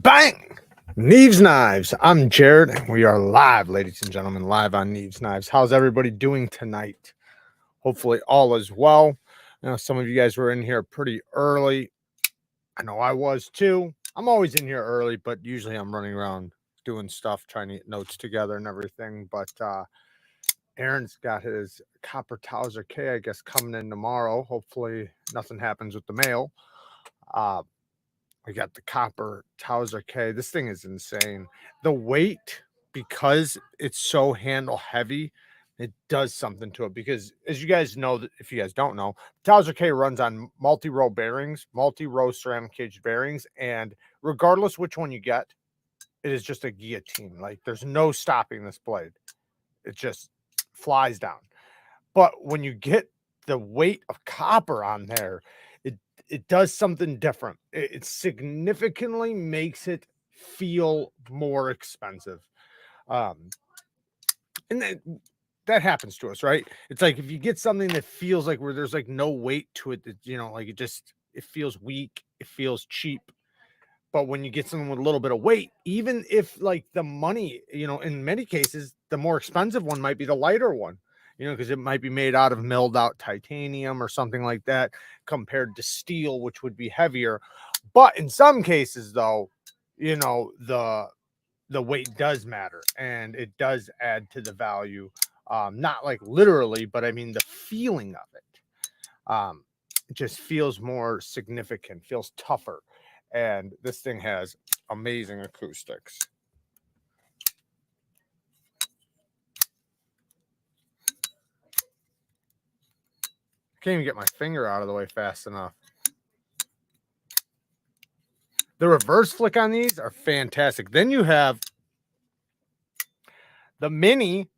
Bang! Neeves Knives. I'm Jared, and we are live, ladies and gentlemen, live on Neeves Knives. How's everybody doing tonight? Hopefully, all is well. I know some of you guys were in here pretty early. I know I was too. I'm always in here early, but usually I'm running around doing stuff, trying to get notes together and everything. But Aaron's got his Copper Towser K, I guess, coming in tomorrow. Hopefully, nothing happens with the mail. We got the Copper Towser K. This thing is insane. The weight, because it's so handle heavy, it does something to it. Because as you guys know, if you guys don't know, Towser K runs on multi-row bearings, multi-row ceramic cage bearings, and regardless which one you get, it is just a guillotine. Like there's no stopping this blade. It just flies down. But when you get the weight of copper on there, it does something different. It significantly makes it feel more expensive. And that happens to us, right? It's like if you get something that feels like where there's like no weight to it, that like it feels weak, it feels cheap. But when you get something with a little bit of weight, even if like the money, in many cases, the more expensive one might be the lighter one, because it might be made out of milled out titanium or something like that compared to steel, which would be heavier. But in some cases, though, the weight does matter and it does add to the value. Not like literally, but I mean the feeling of it. It just feels more significant, feels tougher. And this thing has amazing acoustics. Can't even get my finger out of the way fast enough. The reverse flick on these are fantastic. Then you have the mini,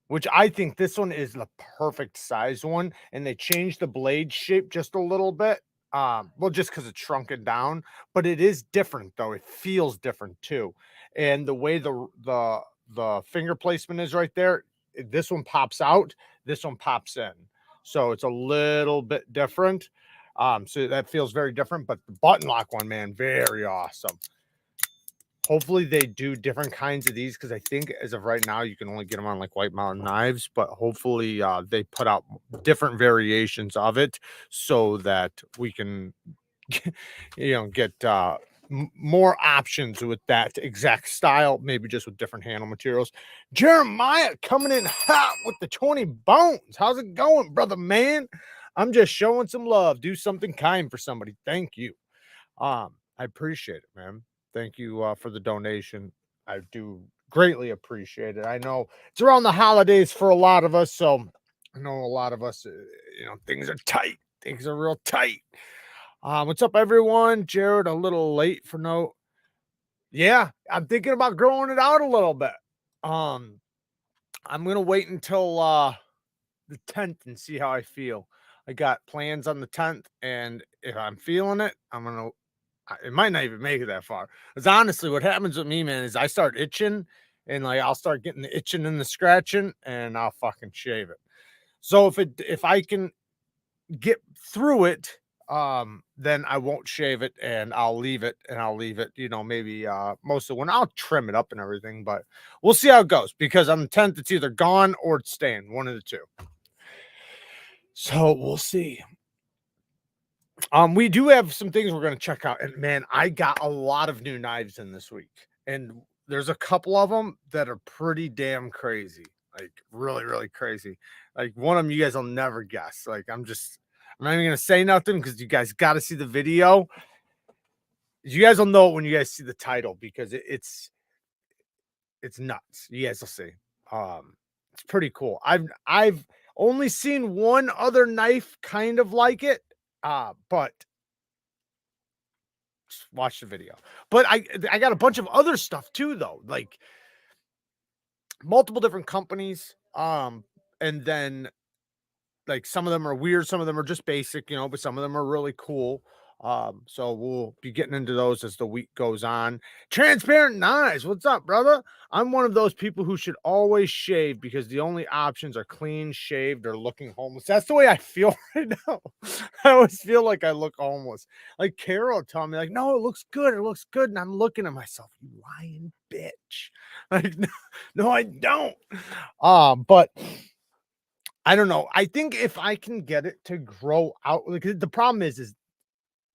which I think this one is the perfect size one. And they changed the blade shape just a little bit. Well, just because it's shrunken down, but it is different though. It feels different too. And the way the finger placement is right there, this one pops out, this one pops in. So it's a little bit different. So that feels very different, but the button lock one, man, very awesome. Hopefully they do different kinds of these, because I think as of right now you can only get them on like White Mountain Knives, but hopefully they put out different variations of it so that we can get more options with that exact style, maybe just with different handle materials. Jeremiah coming in hot with the 20 bones. How's it going, brother man? I'm just showing some love. Do something kind for somebody. Thank you. I appreciate it, man. Thank you for the donation. I do greatly appreciate it. I know it's around the holidays for a lot of us, so I know a lot of us, things are tight. Things are real tight. What's up, everyone? Jared, a little late for no. Yeah, I'm thinking about growing it out a little bit. I'm gonna wait until the 10th and see how I feel. I got plans on the 10th, and if I'm feeling it, it might not even make it that far. Because honestly, what happens with me, man, is I start itching, and like I'll start getting the itching and the scratching, and I'll fucking shave it. So if I can get through it, then I won't shave it, and I'll leave it, maybe most of when I'll trim it up and everything, but we'll see how it goes, because on the 10th it's either gone or it's staying, one of the two. So we'll see. We do have some things we're going to check out, and man, I got a lot of new knives in this week, and there's a couple of them that are pretty damn crazy, like really, really crazy. Like one of them you guys will never guess. Like I'm not even going to say nothing because you guys got to see the video. You guys will know it when you guys see the title, because it's nuts. You guys will see. It's pretty cool. I've only seen one other knife kind of like it. But just watch the video. But I got a bunch of other stuff too, though, like multiple different companies. And then like some of them are weird, some of them are just basic, but some of them are really cool. So we'll be getting into those as the week goes on. Transparent knives. What's up, brother? I'm one of those people who should always shave because the only options are clean shaved or looking homeless. That's the way I feel right now. I always feel like I look homeless. Like Carol told me, like, no, it looks good. It looks good. And I'm looking at myself, you lying bitch. Like, no, no, I don't. But I don't know. I think if I can get it to grow out, like the problem is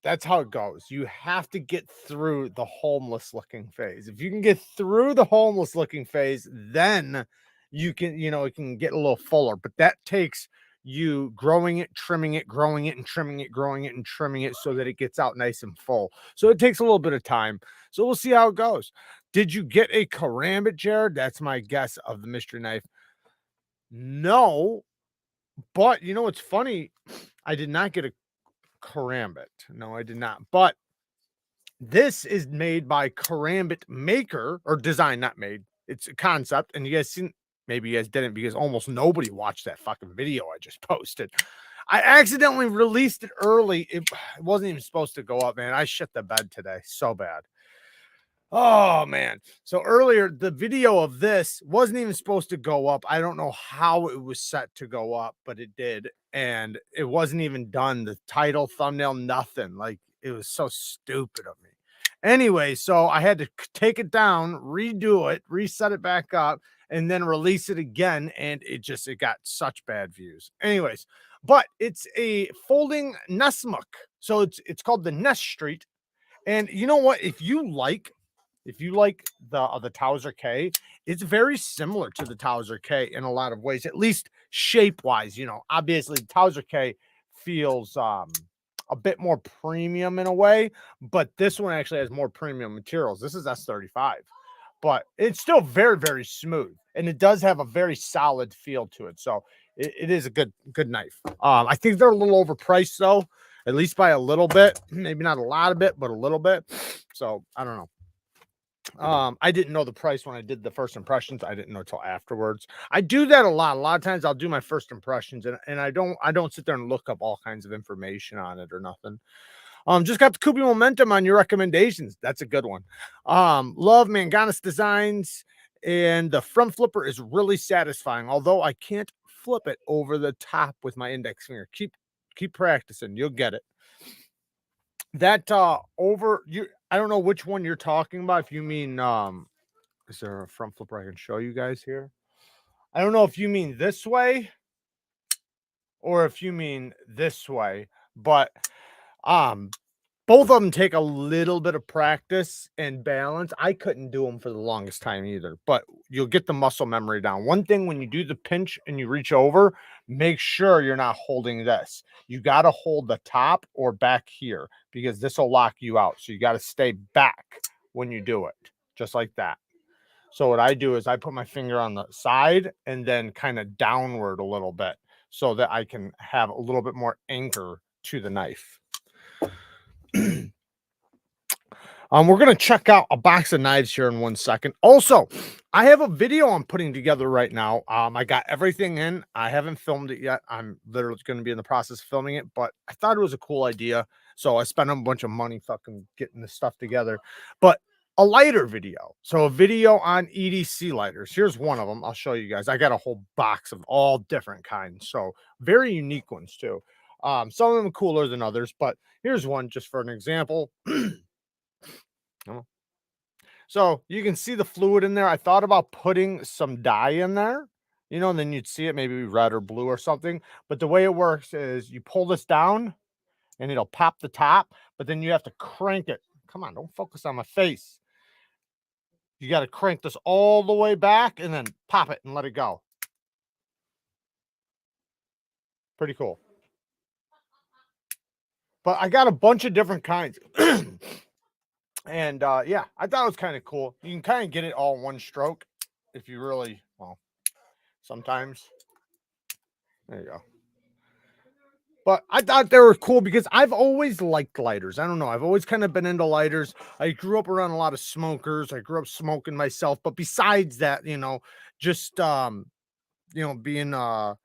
that's how it goes. You have to get through the homeless looking phase. If you can get through the homeless looking phase, then you can, it can get a little fuller. But that takes you growing it, trimming it, growing it, and trimming it, growing it, and trimming it so that it gets out nice and full. So it takes a little bit of time. So we'll see how it goes. Did you get a karambit, Jared? That's my guess of the mystery knife. No, but you know what's funny? I did not get a karambit. No, I did not. But this is made by Karambit Maker, or design, not made. It's a concept, and you guys seen. Maybe you guys didn't because almost nobody watched that fucking video I just posted. I accidentally released it early. It wasn't even supposed to go up, man. I shit the bed today so bad. Oh man. So earlier the video of this wasn't even supposed to go up. I don't know how it was set to go up, but it did. And it wasn't even done. The title, thumbnail, nothing. Like it was so stupid of me. Anyway, so I had to take it down, redo it, reset it back up, and then release it again. And it got such bad views. Anyways, but it's a folding Nesmuk. So it's called the Nest Street. And you know what? If you like the Towser K, it's very similar to the Towser K in a lot of ways, at least shape wise. Obviously, the Towser K feels a bit more premium in a way, but this one actually has more premium materials. This is S35, but it's still very, very smooth, and it does have a very solid feel to it. So it is a good knife. I think they're a little overpriced though, at least by a little bit. Maybe not a lot of it, but a little bit. So I don't know. I didn't know the price when I did the first impressions. I didn't know until afterwards. I do that a lot. A lot of times I'll do my first impressions and I don't sit there and look up all kinds of information on it or nothing. Just got the Koopy momentum on your recommendations. That's a good one. Love Manganis designs, and the front flipper is really satisfying, although I can't flip it over the top with my index finger. Keep practicing, you'll get it. That over you I don't know which one you're talking about. If you mean is there a front flipper I can show you guys here? I don't know if you mean this way or if you mean this way, but um both of them take a little bit of practice and balance. I couldn't do them for the longest time either, but you'll get the muscle memory down. One thing, when you do the pinch and you reach over, make sure you're not holding this. You got to hold the top or back here because this will lock you out. So you got to stay back when you do it, just like that. So what I do is I put my finger on the side and then kind of downward a little bit so that I can have a little bit more anchor to the knife. We're going to check out a box of knives here in 1 second. Also, I have a video I'm putting together right now. I got everything in. I haven't filmed it yet. I'm literally going to be in the process of filming it, but I thought it was a cool idea. So I spent a bunch of money fucking getting this stuff together. But a lighter video. So a video on EDC lighters. Here's one of them. I'll show you guys. I got a whole box of all different kinds. So very unique ones too. Some of them cooler than others, but here's one just for an example. So you can see the fluid in there. I thought about putting some dye in there, and then you'd see it maybe red or blue or something. But the way it works is you pull this down and it'll pop the top, but then you have to crank it. Come on, don't focus on my face. You got to crank this all the way back and then pop it and let it go. Pretty cool. But I got a bunch of different kinds. And yeah, I thought it was kind of cool. You can kind of get it all in one stroke if you really, well, sometimes. There you go. But I thought they were cool because I've always liked lighters. I don't know. I've always kind of been into lighters. I grew up around a lot of smokers. I grew up smoking myself. But besides that, just being a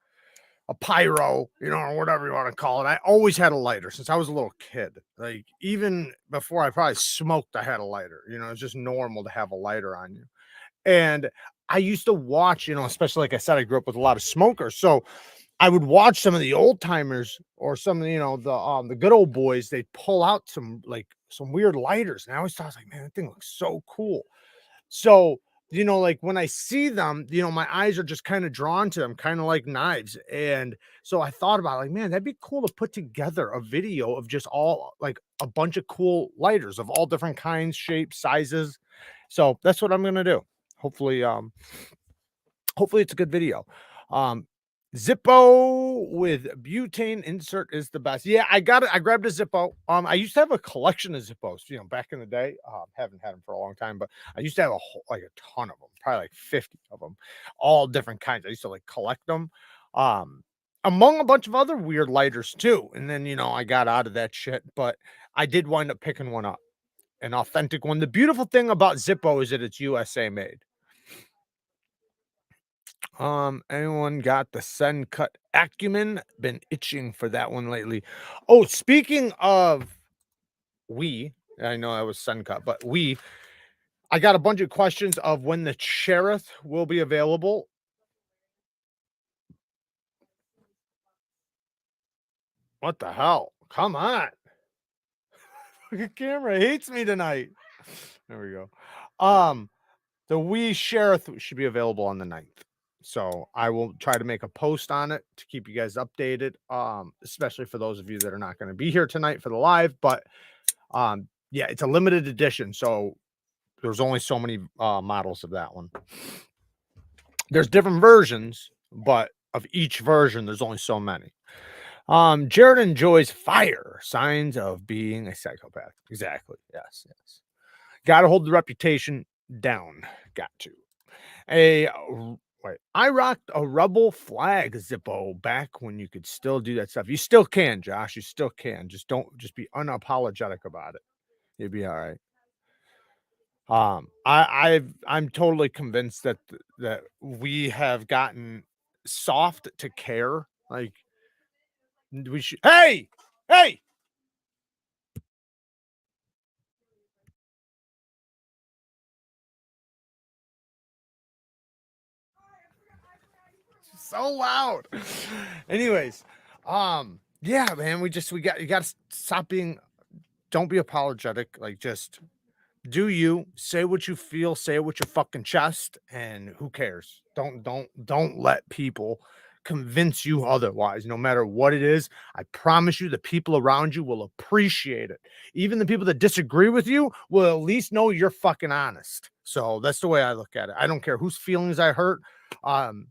a pyro, or whatever you want to call it. I always had a lighter since I was a little kid. Like even before I probably smoked, I had a lighter. It's just normal to have a lighter on you. And I used to watch, especially like I said, I grew up with a lot of smokers. So I would watch some of the old timers or some of the good old boys. They'd pull out some weird lighters. And I always thought, I was like, man, that thing looks so cool. So, like when I see them, my eyes are just kind of drawn to them, kind of like knives. And so I thought about like, man, that'd be cool to put together a video of just all like a bunch of cool lighters of all different kinds, shapes, sizes. So that's what I'm gonna do. Hopefully, hopefully it's a good video. Um, Zippo with butane insert is the best. Yeah, I got it. I grabbed a Zippo. I used to have a collection of Zippos, back in the day. Haven't had them for a long time, but I used to have like a ton of them, probably like 50 of them, all different kinds. I used to like collect them. Um, among a bunch of other weird lighters too. And then, I got out of that shit, but I did wind up picking one up, an authentic one. The beautiful thing about Zippo is that it's USA made. Anyone got the Sun Cut acumen? Been itching for that one lately. Oh, speaking of I know I was Sun Cut, but I got a bunch of questions of when the Sheriff will be available. What the hell? Come on. The camera hates me tonight. There we go. The Sheriff should be available on the 9th. So I will try to make a post on it to keep you guys updated. Especially for those of you that are not going to be here tonight for the live, but yeah, it's a limited edition, so there's only so many models of that one. There's different versions, but of each version, there's only so many. Jared enjoys fire, signs of being a psychopath. Exactly. Yes. Got to hold the reputation down. Got to. Wait, I rocked a rebel flag Zippo back when you could still do that stuff. You still can, Josh. You still can. Just be unapologetic about it. You'll be all right. I'm totally convinced that we have gotten soft to care. Like we should. Hey, so loud. Anyways, yeah, man, you got to stop being. Don't be apologetic. Like just do you say what you feel, say it with your fucking chest, and who cares? Don't let people convince you otherwise, no matter what it is. I promise you the people around you will appreciate it. Even the people that disagree with you will at least know you're fucking honest. So that's the way I look at it. I don't care whose feelings I hurt. um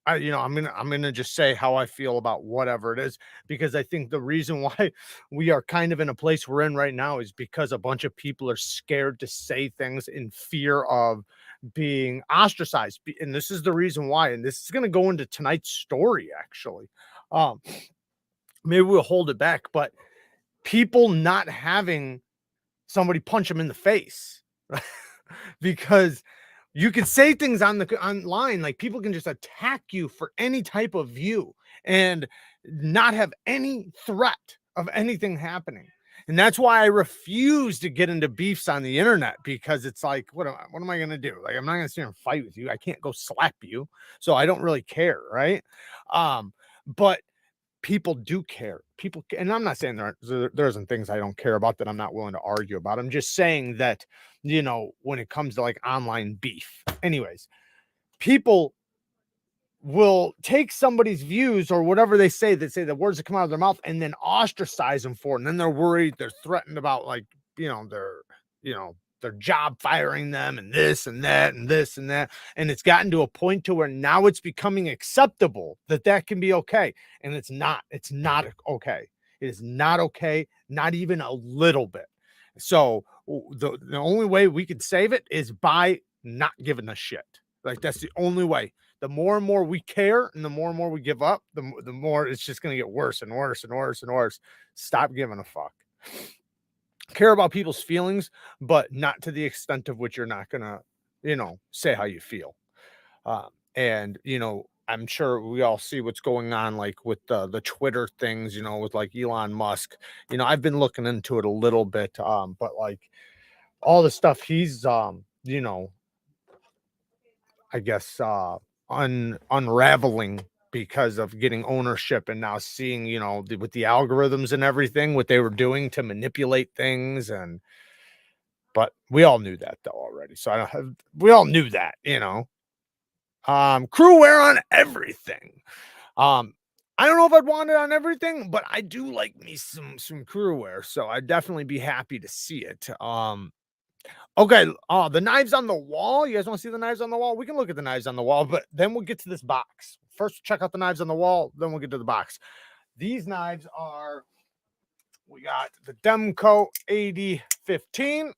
I'm gonna just say how I feel about whatever it is, because I think the reason why we are kind of in a place we're in right now is because a bunch of people are scared to say things in fear of being ostracized. And this is the reason why. And this is gonna go into tonight's story, actually. Um, maybe we'll hold it back, but people not having somebody punch them in the face. Because you can say things online, like people can just attack you for any type of view and not have any threat of anything happening. And that's why I refuse to get into beefs on the internet, because it's like, what am I going to do? Like, I'm not going to sit here and fight with you. I can't go slap you. So I don't really care. Right. But people do care. And I'm not saying there isn't things I don't care about that I'm not willing to argue about. I'm just saying that, when it comes to like online beef, anyways, people will take somebody's views or whatever they say the words that come out of their mouth and then ostracize them for it. And then they're worried, they're threatened about like, you know, their job firing them and this and that and this and that. And it's gotten to a point to where now it's becoming acceptable that can be okay. And it's not okay. It is not okay. Not even a little bit. So the only way we can save it is by not giving a shit. Like that's the only way. The more and more we care and the more we give up, the more it's just going to get worse and worse and worse and worse. Stop giving a fuck. Care about people's feelings, but not to the extent of which you're not going to, say how you feel. And, I'm sure we all see what's going on, like, with the Twitter things, you know, with, like, Elon Musk. You know, I've been looking into it a little bit, but, like, all the stuff he's, you know, I guess, unraveling because of getting ownership and now seeing, you know, with the algorithms and everything, what they were doing to manipulate things. And but we all knew that though already. So I don't have, we all knew that, you know. Crew wear on everything. Um, I don't know if I'd want it on everything, but I do like me some crew wear, so I'd definitely be happy to see it. Okay, the knives on the wall. You guys want to see the knives on the wall? We can look at the knives on the wall, but then we'll get to this box. First, check out the knives on the wall, then we'll get to the box. These knives are, we got the Demco 8015.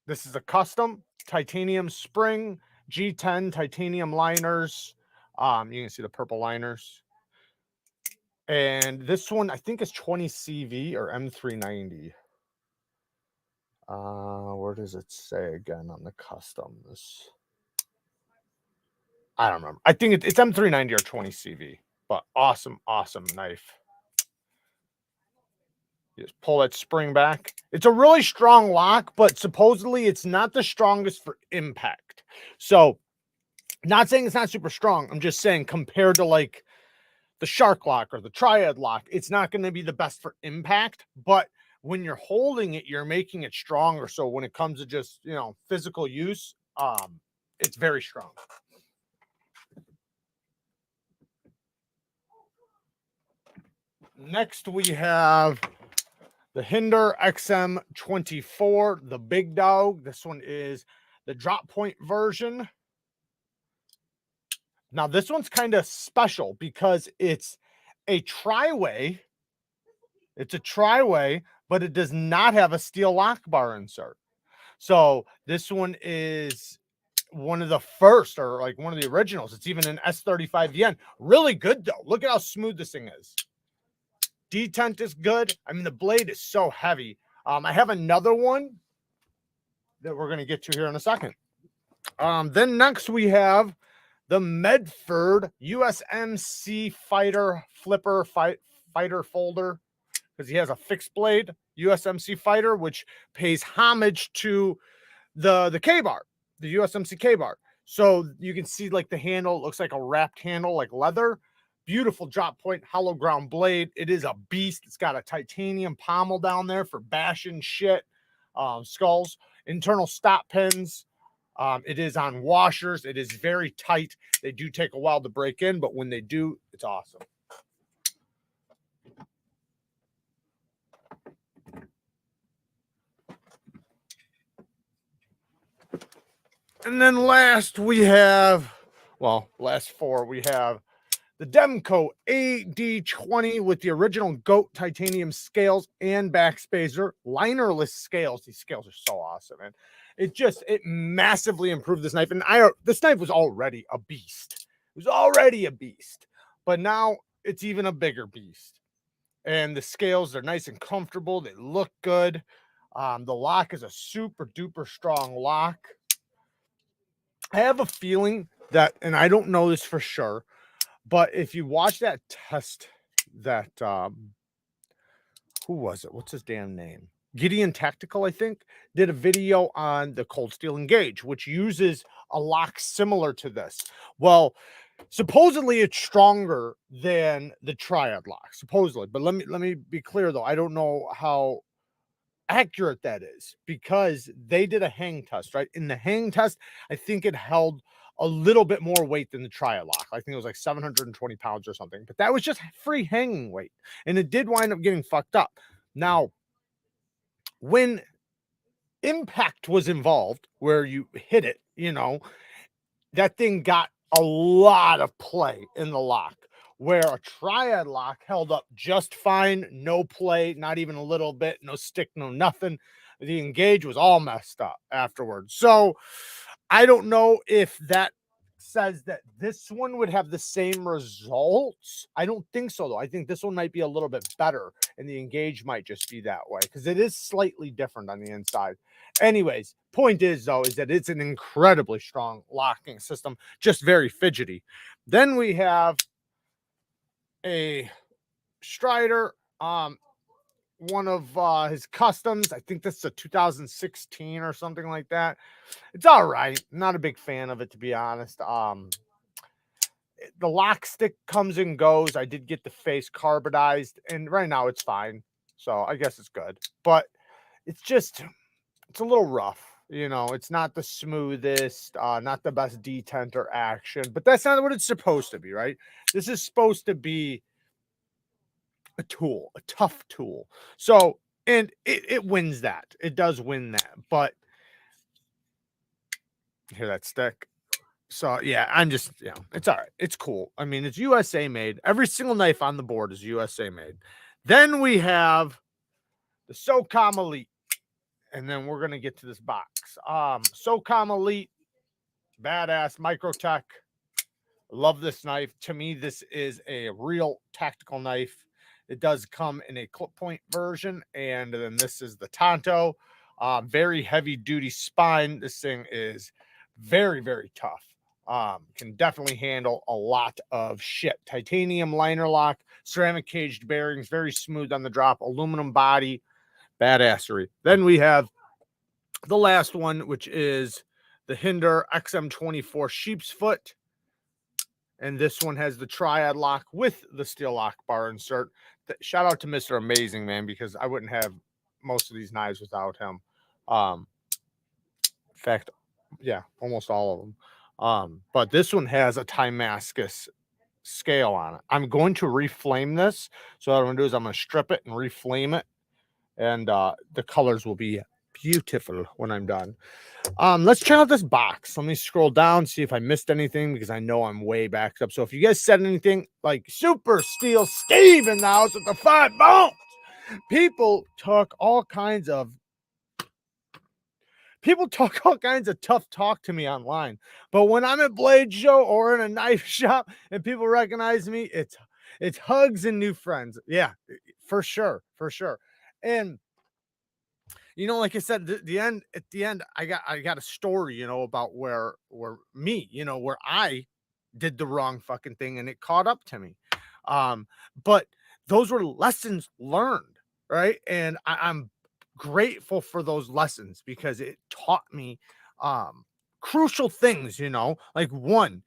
This is a custom titanium spring, G10 titanium liners. You can see the purple liners. And this one, I think is 20 CV or M390. Where does it say again on the customs? I don't remember. I think it's M390 or 20 CV, but awesome, awesome knife. You just pull that spring back. It's a really strong lock, but supposedly it's not the strongest for impact. So, not saying it's not super strong. I'm just saying compared to like the shark lock or the triad lock, it's not going to be the best for impact, but when you're holding it, you're making it stronger. So when it comes to just, you know, physical use, it's very strong. Next, we have the Hinder XM24, the big dog. This one is the drop point version. Now, this one's kind of special because it's a tri-way. It's a tri-way, but it does not have a steel lock bar insert. So this one is one of the first, or like one of the originals. It's even an S35 yen. Really good though. Look at how smooth this thing is. Detent is good. I mean, the blade is so heavy. I have another one that we're going to get to here in a second. Then next we have the Medford USMC Fighter Flipper Fighter Folder, because he has a fixed blade USMC Fighter, which pays homage to the K-bar, the USMC K-bar. So you can see like the handle, it looks like a wrapped handle, like leather. Beautiful drop point, hollow ground blade. It is a beast. It's got a titanium pommel down there for bashing shit, skulls, internal stop pins. It is on washers. It is very tight. They do take a while to break in, but when they do, it's awesome. And then last we have, well, last four, we have the Demco AD20 with the original GOAT titanium scales and backspacer, linerless scales. These scales are so awesome, man. It massively improved this knife. And this knife was already a beast. It was already a beast, but now it's even a bigger beast. And the scales are nice and comfortable. They look good. The lock is a super duper strong lock. I have a feeling that, and I don't know this for sure, but if you watch that test, that who was it? What's his damn name? Gideon Tactical, I think, did a video on the Cold Steel Engage, which uses a lock similar to this. Well, supposedly it's stronger than the Triad lock, supposedly. But let me be clear though. I don't know how accurate that is, because they did a hang test, right? In the hang test, I think it held a little bit more weight than the Triad lock. I think it was like 720 pounds or something, but that was just free hanging weight. And it did wind up getting fucked up. Now, when impact was involved, where you hit it, you know, that thing got a lot of play in the lock, where a Triad lock held up just fine, no play, not even a little bit, no stick, no nothing. The Engage was all messed up afterwards. So I don't know if that says that this one would have the same results. I don't think so, though. I think this one might be a little bit better, and the Engage might just be that way because it is slightly different on the inside. Anyways, point is, though, is that it's an incredibly strong locking system, just very fidgety. Then we have a Strider, one of his customs. I think this is a 2016 or something like that. It's all right. Not a big fan of it, to be honest. The lock stick comes and goes. I did get the face carbonized, and right now it's fine. So I guess it's good. But it's just it's a little rough. It's not the smoothest, not the best detent or action, but that's not what it's supposed to be, right? This is supposed to be a tool, a tough tool. So, and it wins that. It does win that. But hear that stick? So yeah, I'm just, it's all right. It's cool. I mean, it's USA made. Every single knife on the board is USA made. Then we have the SOCOM Elite. And then we're gonna get to this box. SOCOM Elite, badass Microtech. Love this knife. To me, this is a real tactical knife. It does come in a clip point version, and then this is the Tonto. Very heavy duty spine. This thing is very, very tough. Can definitely handle a lot of shit. Titanium liner lock, ceramic caged bearings, very smooth on the drop, aluminum body, badassery. Then we have the last one, which is the Hinder XM24 Sheep's Foot. And this one has the triad lock with the steel lock bar insert. Shout out to Mr. Amazing, man, because I wouldn't have most of these knives without him. In fact, yeah, almost all of them. But this one has a Timascus scale on it. I'm going to reflame this. So what I'm going to do is I'm going to strip it and reflame it. And the colors will be beautiful when I'm done. Let's check out this box. Let me scroll down, see if I missed anything, because I know I'm way backed up. So if you guys said anything like Super Steel Steve in the house with the 5 bones, people talk all kinds of tough talk to me online. But when I'm at Blade Show or in a knife shop and people recognize me, it's hugs and new friends. Yeah, for sure, for sure. And like I said, at the end, I got a story, about where me, where I did the wrong fucking thing and it caught up to me. But those were lessons learned, right? And I'm grateful for those lessons because it taught me crucial things, like one,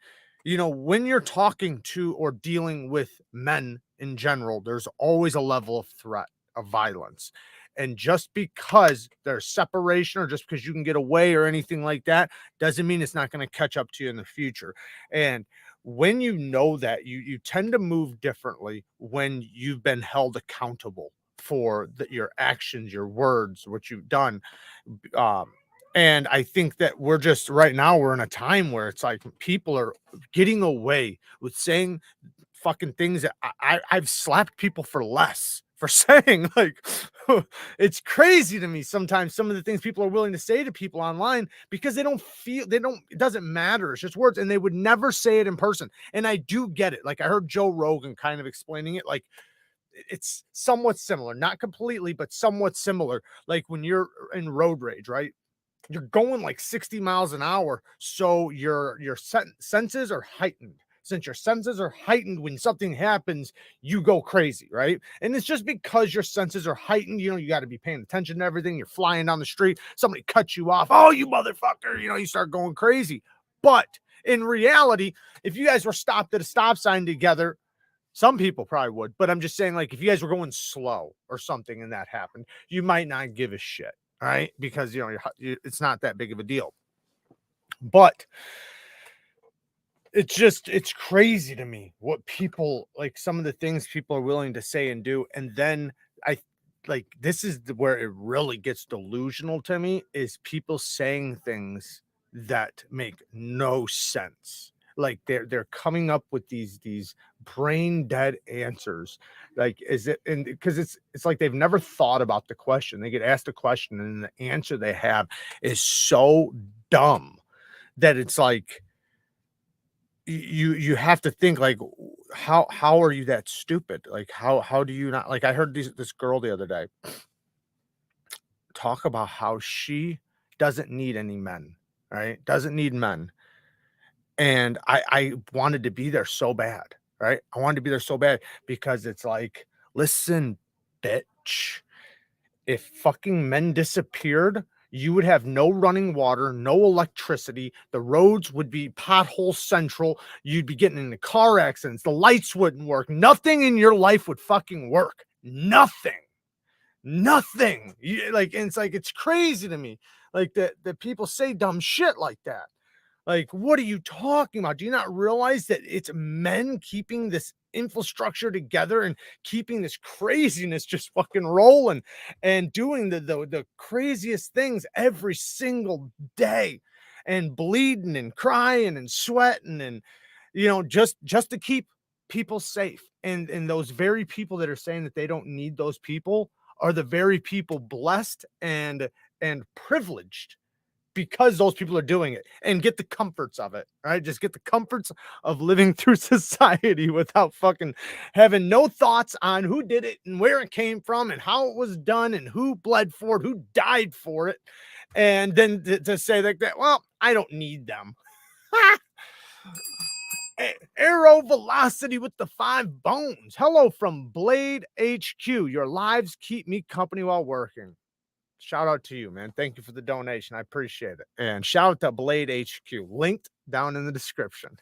when you're talking to or dealing with men in general, there's always a level of threat of violence. And just because there's separation or just because you can get away or anything like that doesn't mean it's not going to catch up to you in the future. And when you know that, you tend to move differently when you've been held accountable for your actions, your words, what you've done. Um, and I think that we're just right now, we're in a time where it's like people are getting away with saying fucking things that I've slapped people for less for saying. Like, it's crazy to me sometimes some of the things people are willing to say to people online because they don't, it doesn't matter. It's just words, and they would never say it in person. And I do get it. Like, I heard Joe Rogan kind of explaining it. Like, it's somewhat similar, not completely, but somewhat similar. Like when you're in road rage, right? You're going like 60 miles an hour, so your senses are heightened. Since your senses are heightened, when something happens, you go crazy, right? And it's just because your senses are heightened. You got to be paying attention to everything. You're flying down the street, somebody cuts you off, oh, you motherfucker, you start going crazy. But in reality, if you guys were stopped at a stop sign together, some people probably would, but I'm just saying, like, if you guys were going slow or something and that happened, you might not give a shit, right? Because it's not that big of a deal. But it's crazy to me what people, like, some of the things people are willing to say and do. And then I like, this is where it really gets delusional to me, is people saying things that make no sense. Like, they're coming up with these brain dead answers. Like, is it, and because it's like they've never thought about the question. They get asked a question and the answer they have is so dumb that it's like, you have to think, like, how are you that stupid? Like, how do you not, like, I heard this girl the other day talk about how she doesn't need any men, right? Doesn't need men. And I wanted to be there so bad, right? I wanted to be there so bad because it's like, listen, bitch, if fucking men disappeared, you would have no running water, no electricity. The roads would be pothole central. You'd be getting into car accidents. The lights wouldn't work. Nothing in your life would fucking work. Nothing. Nothing. Like, and it's like, it's crazy to me. Like that people say dumb shit like that. Like, what are you talking about? Do you not realize that it's men keeping this infrastructure together and keeping this craziness just fucking rolling and doing the craziest things every single day and bleeding and crying and sweating and just to keep people safe. And those very people that are saying that they don't need those people are the very people blessed and privileged because those people are doing it and get the comforts of it, right? Just get the comforts of living through society without fucking having no thoughts on who did it and where it came from and how it was done and who bled for it, who died for it. And then to say like that, well, I don't need them. Arrow Velocity with the 5 bones. Hello from Blade HQ. Your lives keep me company while working. Shout out to you, man. Thank you for the donation. I appreciate it. And shout out to Blade HQ, linked down in the description.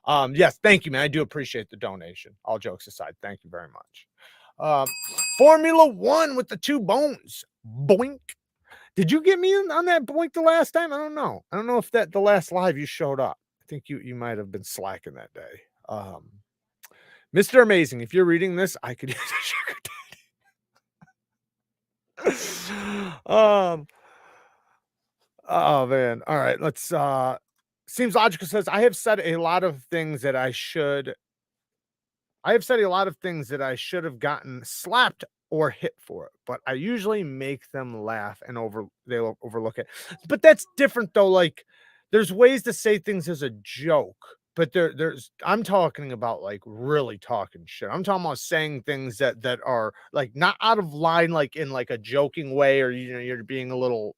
Yes, thank you, man. I do appreciate the donation. All jokes aside, thank you very much. Formula One with the 2 bones. Boink. Did you get me on that boink the last time? I don't know. I don't know if that the last live you showed up. I think you might have been slacking that day. Mr. Amazing, if you're reading this, I could use a sugar daddy. Oh man. All right. Let's seems logical says I have said a lot of things that I have said a lot of things that I should have gotten slapped or hit for it, but I usually make them laugh and they'll overlook it. But that's different though. Like there's ways to say things as a joke, but there's I'm talking about like really talking shit. I'm talking about saying things that are like not out of line, like in like a joking way, or you're being a little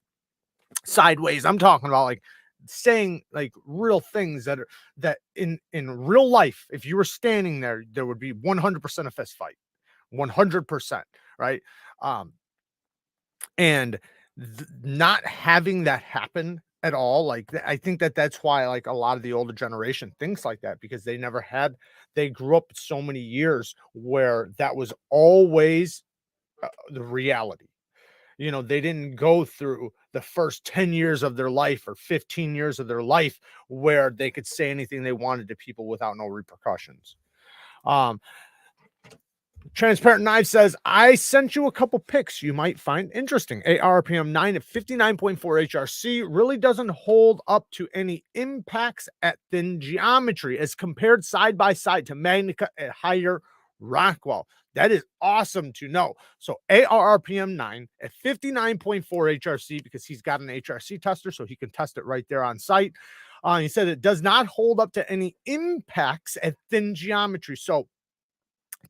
sideways. I'm talking about like saying like real things that in real life, if you were standing there, there would be 100% a fist fight. 100%, right? Um, and not having that happen at all, like I think that's why like a lot of the older generation thinks like that because they grew up so many years where that was always the reality. They didn't go through the first 10 years of their life or 15 years of their life where they could say anything they wanted to people without no repercussions. Um, Transparent Knife says, I sent you a couple pics you might find interesting. ARPM 9 at 59.4 HRC really doesn't hold up to any impacts at thin geometry as compared side by side to Magnica at higher Rockwell. That is awesome to know. So ARRPM 9 at 59.4 HRC because he's got an HRC tester, so he can test it right there on site. He said it does not hold up to any impacts at thin geometry. So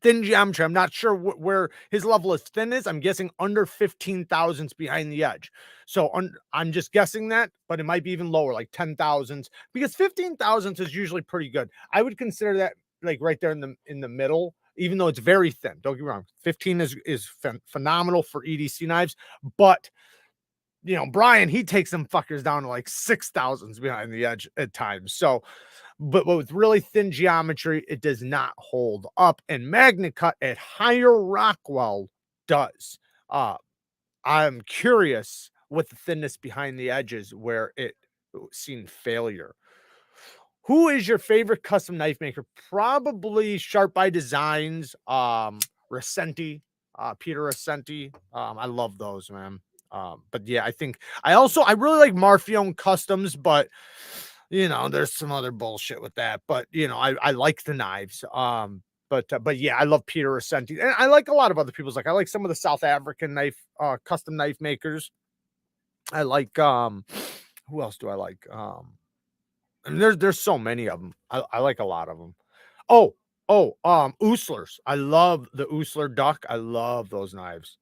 thin geometry, I'm not sure where his level of thin is. I'm guessing under 15 thousandths behind the edge. So I'm just guessing that, but it might be even lower, like 10 thousandths, because 15 thousandths is usually pretty good. I would consider that like right there in the middle, even though it's very thin. Don't get me wrong. 15 is phenomenal for EDC knives, but Brian, he takes them fuckers down to like 6 thousandths behind the edge at times. So but with really thin geometry, it does not hold up. And MagnaCut at higher Rockwell does. I'm curious with the thinness behind the edges where it seen failure. Who is your favorite custom knife maker? Probably Sharp by Designs, Recenti, Peter Recenti. I love those, man. But yeah, I really like Marfione Customs, but there's some other bullshit with that. But I like the knives. But yeah, I love Peter Recenti, and I like a lot of other people's. Like I like some of the South African custom knife makers. I like who else do I like? I mean, there's so many of them. I like a lot of them. Oh, Oh, Ooslers. I love the Oosler duck. I love those knives.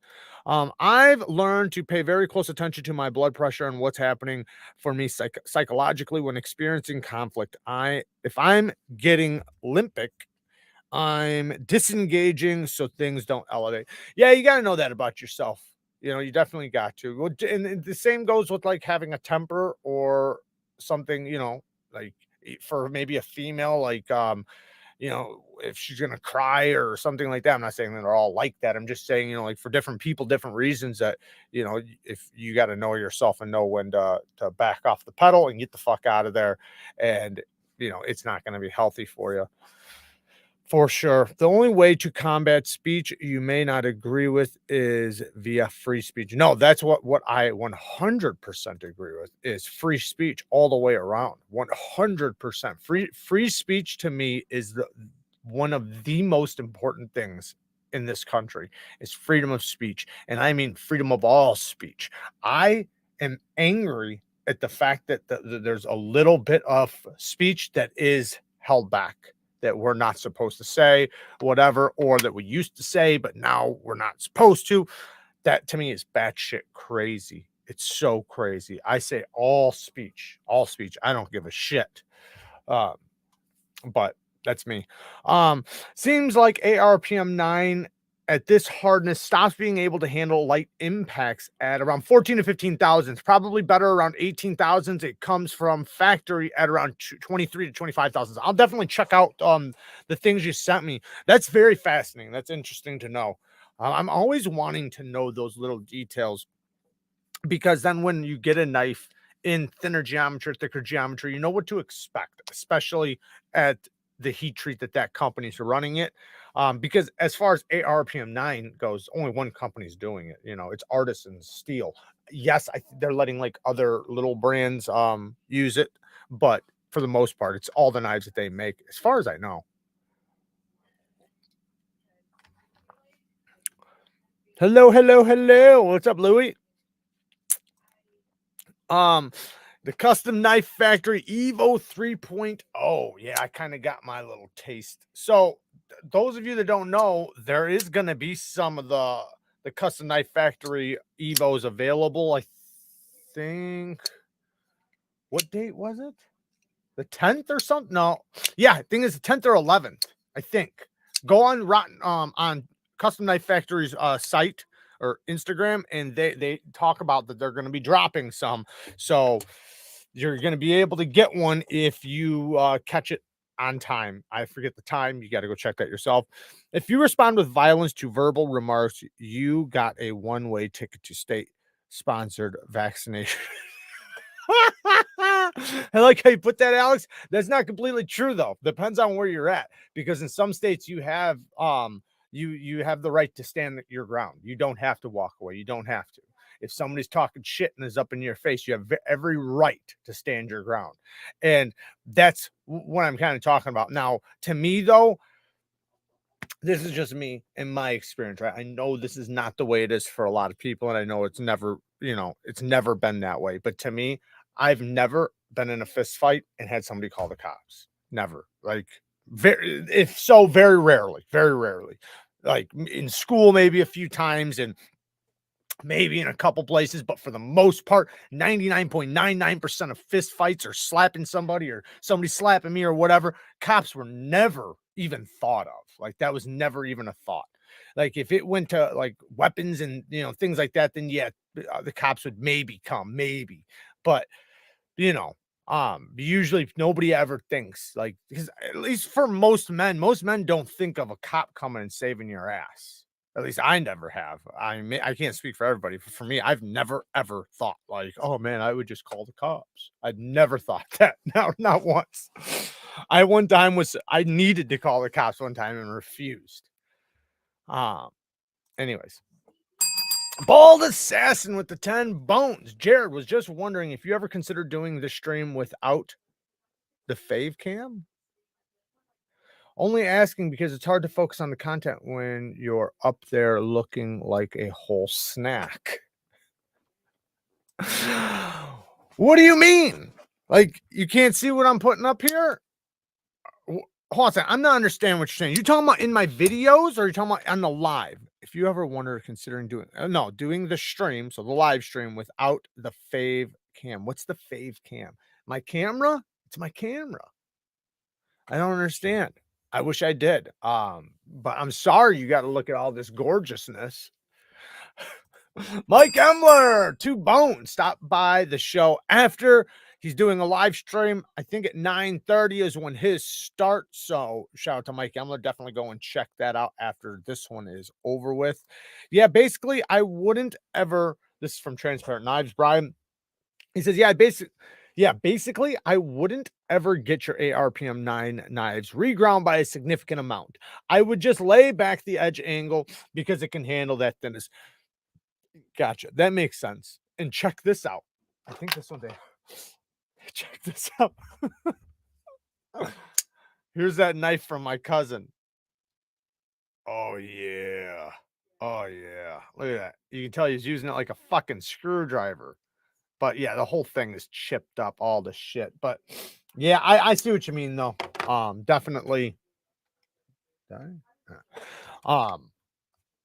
I've learned to pay very close attention to my blood pressure and what's happening for me psychologically when experiencing conflict. If I'm getting limpic, I'm disengaging so things don't elevate. Yeah, you got to know that about yourself. You know, you definitely got to. And the same goes with like having a temper or something. Like for maybe a female, like if she's gonna cry or something like that. I'm not saying that they're all like that. I'm just saying, like for different people, different reasons that, if you got to know yourself and know when to back off the pedal and get the fuck out of there. And, it's not going to be healthy for you. For sure. The only way to combat speech you may not agree with is via free speech. No, that's what I 100% agree with is free speech all the way around. 100% free speech to me is the one of the most important things in this country is freedom of speech. And I mean freedom of all speech. I am angry at the fact that there's a little bit of speech that is held back that we're not supposed to say, whatever, or that we used to say, but now we're not supposed to. That to me is batshit crazy. It's so crazy. I say all speech, all speech. I don't give a shit. Uh, but that's me. Um, Seems like ARPM 9 at this hardness stops being able to handle light impacts at around 14 to 15,000. It's probably better around 18,000. It comes from factory at around 23 to 25,000. I'll definitely check out the things you sent me. That's very fascinating. That's interesting to know. I'm always wanting to know those little details because then when you get a knife in thinner geometry, thicker geometry, you know what to expect, especially at the heat treat that company's running it. Because as far as ARPM 9 goes, only one company's doing it. It's Artisan Steel. Yes, they're letting like other little brands use it, but for the most part, it's all the knives that they make, as far as I know. Hello, hello, hello. What's up, Louie? Um, the Custom Knife Factory Evo 3.0. Yeah, I kind of got my little taste. So, those of you that don't know, there is going to be some of the Custom Knife Factory Evos available. I think, what date was it? The 10th or something? No. Yeah, I think it's the 10th or 11th. I think. Go on Custom Knife Factory's site or Instagram, and they talk about that they're going to be dropping some. So you're going to be able to get one if you catch it on time. I forget the time. You got to go check that yourself. If you respond with violence to verbal remarks, you got a one-way ticket to state sponsored vaccination. I like how you put that, Alex. That's not completely true though. Depends on where you're at, because in some states you have you have the right to stand your ground. You don't have to walk away. You don't have to. If somebody's talking shit and is up in your face, you have every right to stand your ground. And that's what I'm kind of talking about. Now, to me though, this is just me and my experience, right? I know this is not the way it is for a lot of people, and I know it's never been that way. But to me, I've never been in a fist fight and had somebody call the cops. Never. Like if so, very rarely, very rarely. Like in school, maybe a few times, and maybe in a couple places, but for the most part, 99.99% of fist fights or slapping somebody or somebody slapping me or whatever, cops were never even thought of. Like that was never even a thought. Like if it went to like weapons and things like that, then yeah, the cops would maybe come, maybe. But you know, usually nobody ever thinks like, because at least for most men don't think of a cop coming and saving your ass. At least I never have. I can't speak for everybody, but for me, I've never ever thought like, oh man, I would just call the cops. I've never thought that. No, not once. I needed to call the cops one time and refused. Um, Anyways. Bald Assassin with the 10 bones. Jared was just wondering if you ever considered doing the stream without the fave cam. Only asking because it's hard to focus on the content when you're up there looking like a whole snack. What do you mean? Like you can't see what I'm putting up here? hold on a second. I'm not understanding what you're saying. You talking about in my videos, or are you talking about on the live? If you ever wonder considering doing no, doing the stream, so the live stream without the fave cam. What's the fave cam? My camera? It's my camera. I don't understand. I wish I did. But I'm sorry you got to look at all this gorgeousness. Mike Emler, Two Bones, stop by the show after. He's doing a live stream. I think at 9:30 is when his starts. So shout out to Mike Emler. Definitely go and check that out after this one is over with. Yeah, basically, I wouldn't ever. This is from Transparent Knives, Brian. He says, basically, I wouldn't ever get your ARPM 9 knives reground by a significant amount. I would just lay back the edge angle because it can handle that thinness. Gotcha. That makes sense. And check this out. I think this one's a check this out. Here's that knife from my cousin. Oh yeah. Oh yeah. Look at that. You can tell he's using it like a fucking screwdriver. But yeah, the whole thing is chipped up, all the shit. But yeah, I see what you mean though. Definitely. Um,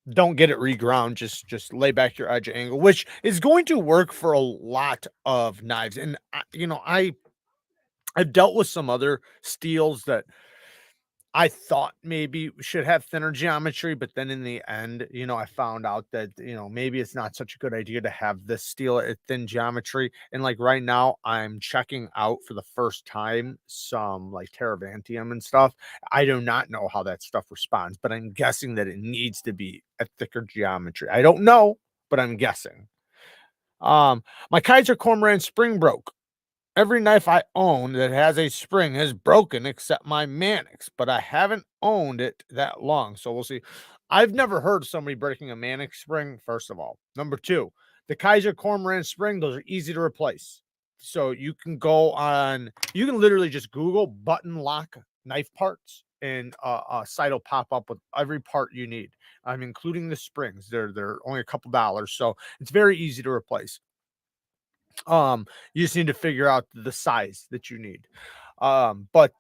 don't get it reground. Just lay back your edge angle, which is going to work for a lot of knives. And I've dealt with some other steels that I thought maybe should have thinner geometry, but then in the end, I found out that, maybe it's not such a good idea to have this steel at thin geometry. And like right now, I'm checking out for the first time some like Teravantium and stuff. I do not know how that stuff responds, but I'm guessing that it needs to be a thicker geometry. I don't know, but I'm guessing. My Kaiser Cormorant spring broke. Every knife I own that has a spring has broken except my Mannix, but I haven't owned it that long. So we'll see. I've never heard of somebody breaking a Mannix spring, first of all. Number two, the Kaiser Cormorant spring, those are easy to replace. So you can literally just Google button lock knife parts and a site will pop up with every part you need. I'm including the springs. They're only a couple dollars. So it's very easy to replace. You just need to figure out the size that you need. But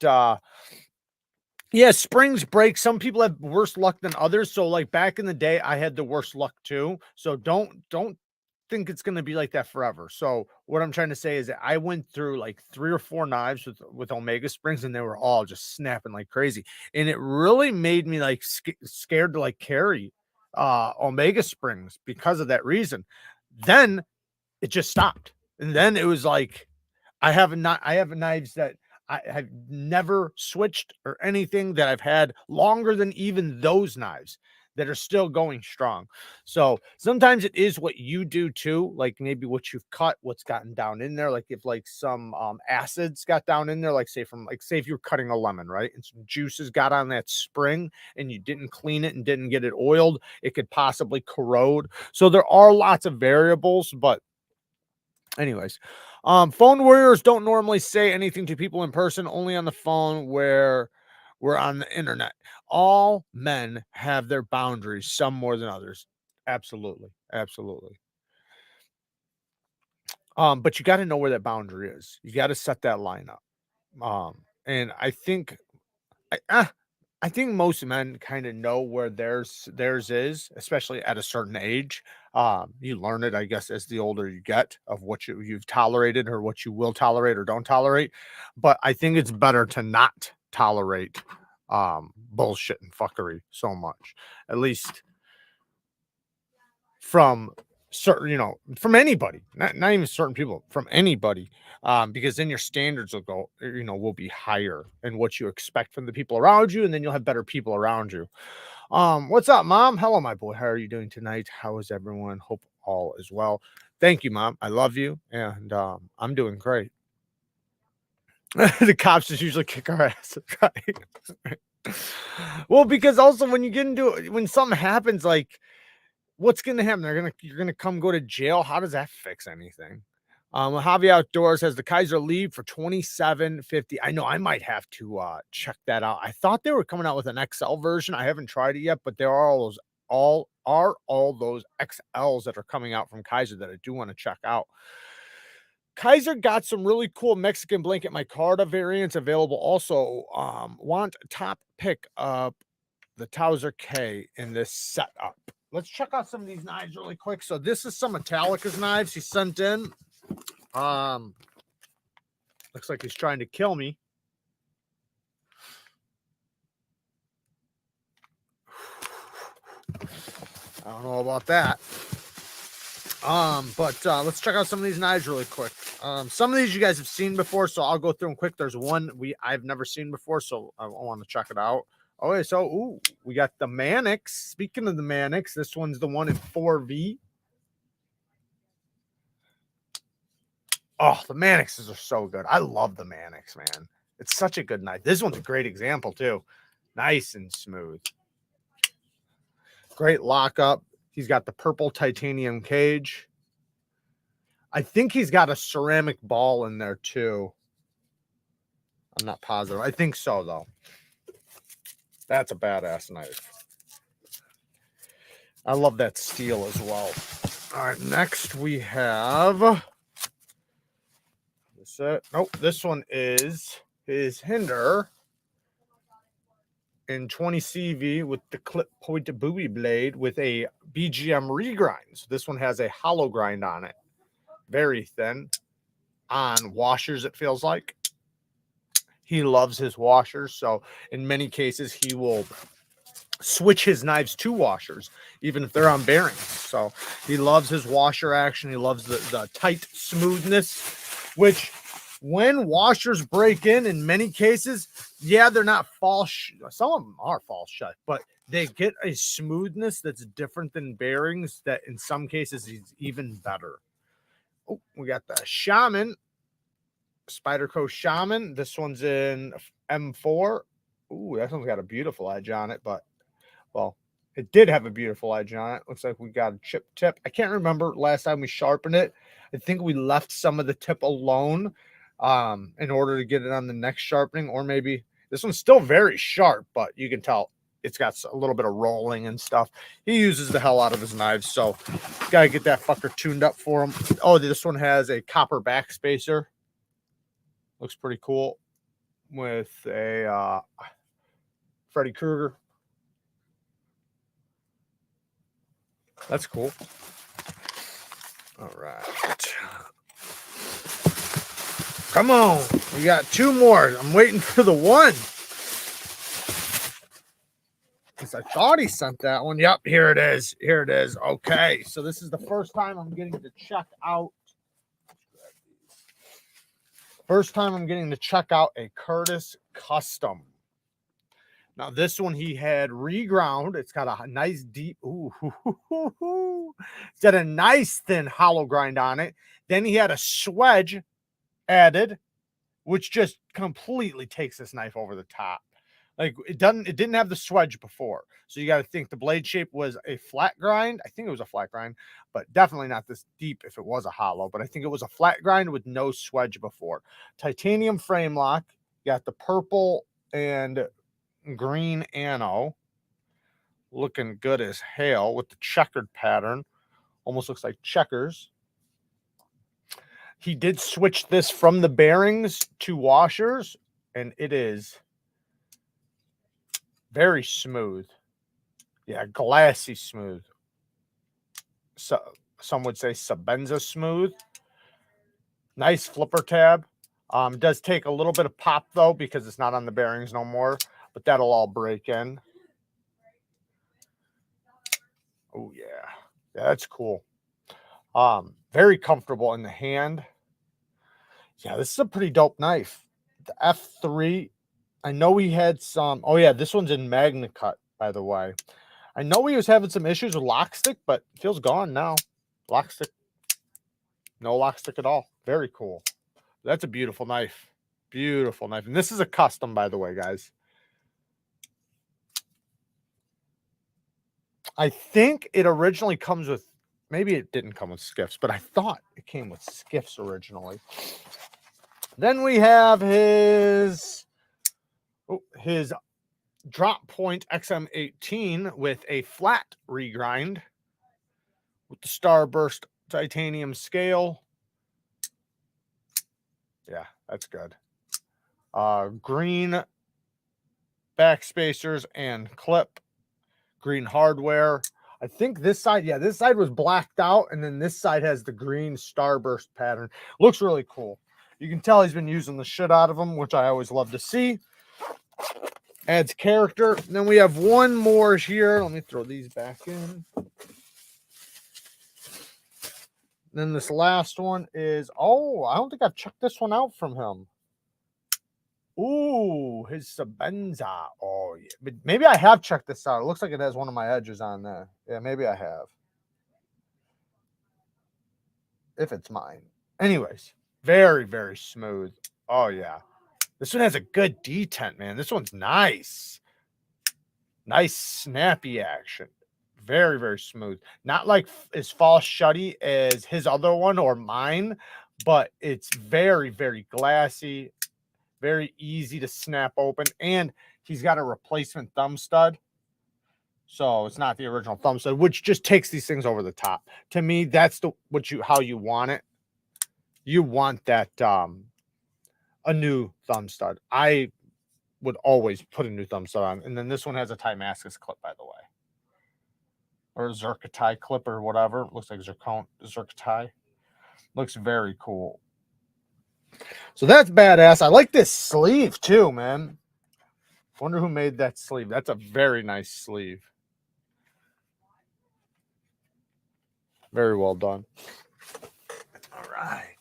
yeah, springs break. Some people have worse luck than others. So like back in the day, I had the worst luck too. So don't think it's going to be like that forever. So what I'm trying to say is that I went through like 3 or 4 knives with Omega springs, and they were all just snapping like crazy. And it really made me like scared to like carry Omega springs because of that reason. Then it just stopped. And then it was like, I have knives that I have never switched or anything that I've had longer than even those knives that are still going strong. So sometimes it is what you do too, like maybe what you've cut, what's gotten down in there. Like if like some acids got down in there, like say if you're cutting a lemon, right? And some juices got on that spring and you didn't clean it and didn't get it oiled, it could possibly corrode. So there are lots of variables, but anyways, phone warriors don't normally say anything to people in person, only on the phone where we're on the internet. All men have their boundaries, some more than others. Absolutely. Absolutely. But you got to know where that boundary is. You got to set that line up. And I, ah, I think most men kind of know where theirs is, especially at a certain age. You learn it, I guess, as the older you get of what you've tolerated or what you will tolerate or don't tolerate. But I think it's better to not tolerate bullshit and fuckery so much. At least from from anybody, not even certain people, from anybody, because then your standards will go, will be higher and what you expect from the people around you, and then you'll have better people around you. What's up, Mom? Hello, my boy. How are you doing tonight? How is everyone? Hope all is well. Thank you, Mom. I love you, and I'm doing great. The cops just usually kick our ass, right? Well, because also when you get into it, when something happens, like what's gonna happen? You're gonna come go to jail. How does that fix anything? Javi Outdoors has the Kaiser leave for 27.50. I know I might have to check that out. I thought they were coming out with an XL version. I haven't tried it yet, but there are all those XLs that are coming out from Kaiser that I do want to check out. Kaiser got some really cool Mexican blanket micarta variants available also. Want top pick up the Towser K in this setup. Let's check out some of these knives really quick. So this is some Metallica's knives he sent in. Looks like he's trying to kill me. I don't know about that. But let's check out some of these knives really quick. Some of these you guys have seen before, so I'll go through them quick. There's one I've never seen before, so I want to check it out. Okay, so we got the Mannix. Speaking of the Mannix, this one's the one in 4V. Oh, the Mannixes are so good. I love the Mannix, man. It's such a good knife. This one's a great example too. Nice and smooth. Great lockup. He's got the purple titanium cage. I think he's got a ceramic ball in there too. I'm not positive. I think so, though. That's a badass knife. I love that steel as well. All right, next we have... Nope, this one is his Hinder in 20 CV with the clip pointed buoy blade with a BGM regrind. So this one has a hollow grind on it. Very thin. On washers, it feels like. He loves his washers, so in many cases he will switch his knives to washers, even if they're on bearings. So he loves his washer action. He loves the tight smoothness, which when washers break in many cases, yeah, they're not some of them are false shut, but they get a smoothness that's different than bearings that in some cases is even better. Oh, we got the Shaman. Spyderco Shaman. This one's in M4. Ooh, that one's got a beautiful edge on it, but, well, it did have a beautiful edge on it. Looks like we got a chip tip. I can't remember last time we sharpened it. I think we left some of the tip alone in order to get it on the next sharpening, or maybe this one's still very sharp, but you can tell it's got a little bit of rolling and stuff. He uses the hell out of his knives, so gotta get that fucker tuned up for him. Oh, this one has a copper backspacer. Looks pretty cool with a Freddy Krueger. That's cool. All right. Come on. We got two more. I'm waiting for the one. Because I thought he sent that one. Yep, here it is. Here it is. Okay. So this is the first time I'm getting to check out. First time I'm getting to check out a Curtis Custom. Now, this one he had reground. It's got a nice deep, it's got a nice thin hollow grind on it. Then he had a swedge added, which just completely takes this knife over the top. Like it didn't have the swedge before. So you got to think the blade shape was a flat grind. I think it was a flat grind, but definitely not this deep if it was a hollow. But I think it was a flat grind with no swedge before. Titanium frame lock. You got the purple and green ano. Looking good as hell with the checkered pattern. Almost looks like checkers. He did switch this from the bearings to washers, and it is very smooth. Yeah, glassy smooth. So some would say Sabenza smooth. Nice flipper tab. Does take a little bit of pop though because it's not on the bearings no more, but that'll all break in. Oh yeah, that's cool. Very comfortable in the hand. Yeah, this is a pretty dope knife. The F3. I know we had some. Oh yeah, this one's in Magna Cut, by the way. I know he was having some issues with lock stick, but it feels gone now. Lock stick. No lock stick at all. Very cool. That's a beautiful knife. Beautiful knife. And this is a custom, by the way, guys. I think it originally comes with, maybe it didn't come with skiffs, but I thought it came with skiffs originally. Then we have his drop point XM18 with a flat regrind with the Starburst titanium scale. Yeah, that's good. Green backspacers and clip, green hardware. I think this side, yeah, this side was blacked out, and then this side has the green starburst pattern. Looks really cool. You can tell he's been using the shit out of them, which I always love to see. Adds character. And then we have one more here. Let me throw these back in. Then this last one is, oh, I don't think I've checked this one out from him. Ooh, his Sabenza. Oh, yeah. But maybe I have checked this out. It looks like it has one of my edges on there. Yeah, maybe I have. If it's mine. Anyways, very, very smooth. Oh, yeah. This one has a good detent, man. This one's nice. Nice, snappy action. Very, very smooth. Not like as false shutty as his other one or mine, but it's very, very glassy. Very easy to snap open. And he's got a replacement thumb stud. So it's not the original thumb stud, which just takes these things over the top. To me, that's the how you want it. You want that a new thumb stud. I would always put a new thumb stud on. And then this one has a Timascus clip, by the way. Or a Zircotai clip or whatever. Looks like Zircotai. Looks very cool. So that's badass. I like this sleeve too, man. Wonder who made that sleeve. That's a very nice sleeve. Very well done. All right.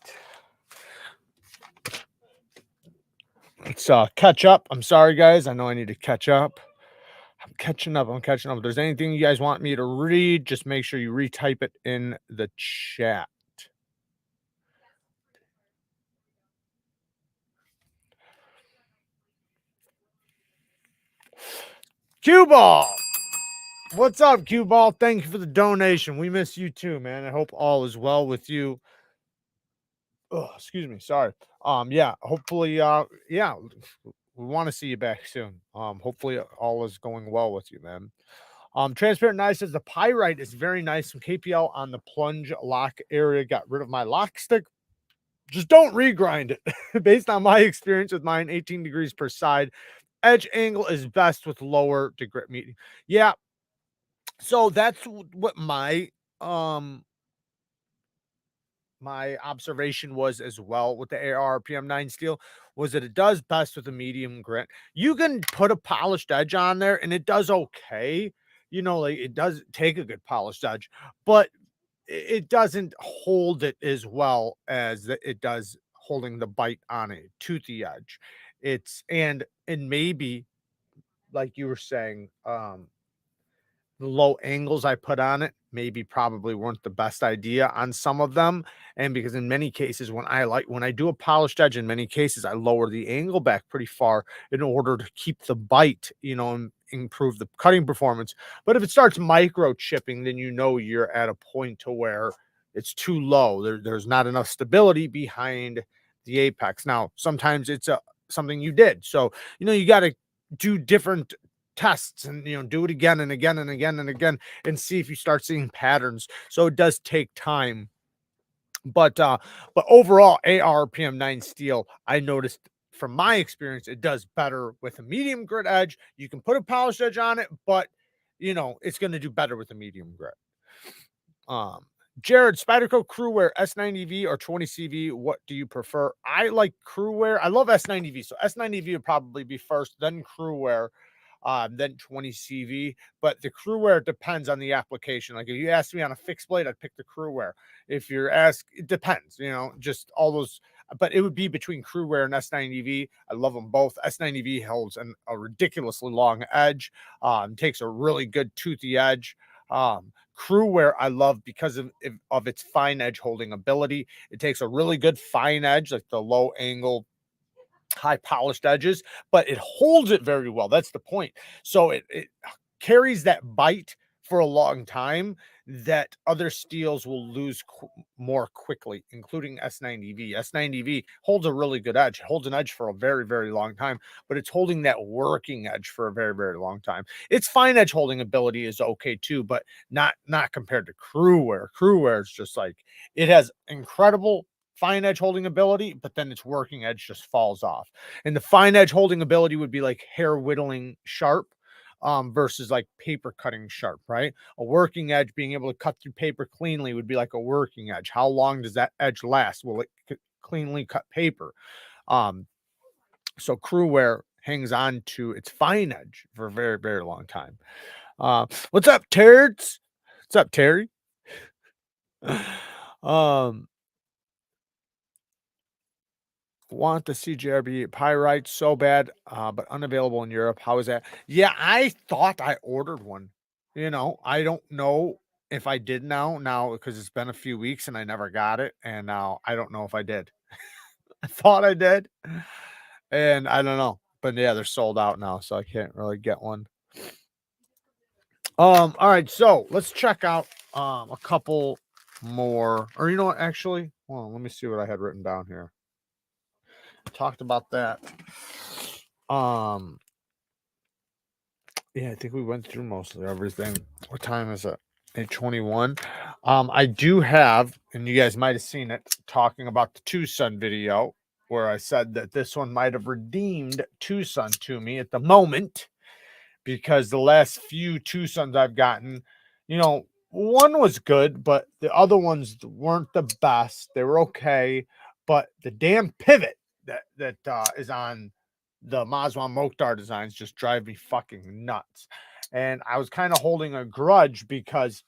Let's catch up. I'm sorry, guys. I know I need to catch up. I'm catching up. If there's anything you guys want me to read, just make sure you retype it in the chat. Cue Ball. What's up, Cue Ball? Thank you for the donation. We miss you too, man. I hope all is well with you. Oh, excuse me. Sorry. Yeah, hopefully, yeah, we want to see you back soon. Hopefully all is going well with you, man. Transparent Nice says the pyrite is very nice from KPL on the plunge lock area. Got rid of my lock stick. Just don't regrind it. Based on my experience with mine, 18 degrees per side. Edge angle is best with lower to grip meeting. Yeah. So that's what my observation was as well with the AR PM9 steel, was that it does best with a medium grit. You can put a polished edge on there and it does okay. You know, like it does take a good polished edge, but it doesn't hold it as well as it does holding the bite on a toothy edge. It's and maybe like you were saying, the low angles I put on it maybe probably weren't the best idea on some of them. And because in many cases, when I do a polished edge, in many cases, I lower the angle back pretty far in order to keep the bite, you know, and improve the cutting performance. But if it starts micro chipping, then you know you're at a point to where it's too low. There's not enough stability behind the apex. Now, sometimes it's something you did. So, you know, you got to do different tests and, you know, do it again and again and again and again and see if you start seeing patterns. So it does take time. But overall, ARPM9 steel, I noticed from my experience, it does better with a medium grit edge. You can put a polished edge on it, but you know, it's going to do better with a medium grit. Jared, Spyderco Crewwear S90V or 20CV, what do you prefer? I like Crewwear. I love S90V. So S90V would probably be first, then Crewwear, then 20CV. But the Crewwear depends on the application. Like if you ask me on a fixed blade, I'd pick the Crewwear. If you're asked, it depends, you know, just all those. But it would be between Crewwear and S90V. I love them both. S90V holds a ridiculously long edge, takes a really good toothy edge. Crewwear I love because of its fine edge holding ability. It takes a really good fine edge, like the low angle, high polished edges, but it holds it very well. That's the point. So it carries that bite for a long time that other steels will lose more quickly, including S90V. S90V holds a really good edge, holds an edge for a very, very long time, but it's holding that working edge for a very, very long time. Its fine edge holding ability is okay too, but not compared to Crewwear. Crewwear is just like, it has incredible fine edge holding ability, but then its working edge just falls off. And the fine edge holding ability would be like hair whittling sharp, versus like paper cutting sharp, right? A working edge being able to cut through paper cleanly would be like a working edge. How long does that edge last? Will it cleanly cut paper? Um, so crew wear hangs on to its fine edge for a very, very long time. What's up, Turds? What's up, Terry? um, want the CJRB pyrite so bad, but unavailable in Europe. How is that? Yeah, I thought I ordered one. I don't know if I did now because it's been a few weeks and I never got it, and now I don't know if I did. I thought I did, and I don't know. But yeah, they're sold out now, so I can't really get one. All right, so let's check out a couple more, or you know what, actually, well, let me see what I had written down here. Talked about that. Yeah, I think we went through mostly everything. What time is it? 8:21. I do have, and you guys might have seen it, talking about the Tucson video where I said that this one might have redeemed Tucson to me at the moment, because the last few Tucsons I've gotten, one was good, but the other ones weren't the best. They were okay, but the damn pivot that is on the Mazwan Mokhtar designs just drive me fucking nuts. And I was kind of holding a grudge because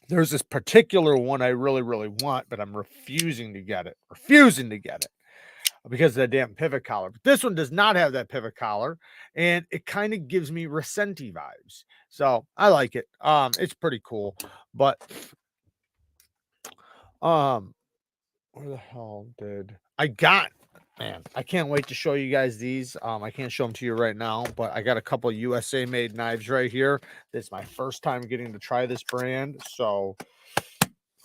there's this particular one I really, really want, but I'm refusing to get it. Refusing to get it because of the damn pivot collar. But this one does not have that pivot collar, and it kind of gives me Resenti vibes. So I like it. It's pretty cool. But where the hell did I got? Man, I can't wait to show you guys these. I can't show them to you right now, but I got a couple USA made knives right here. This is my first time getting to try this brand, so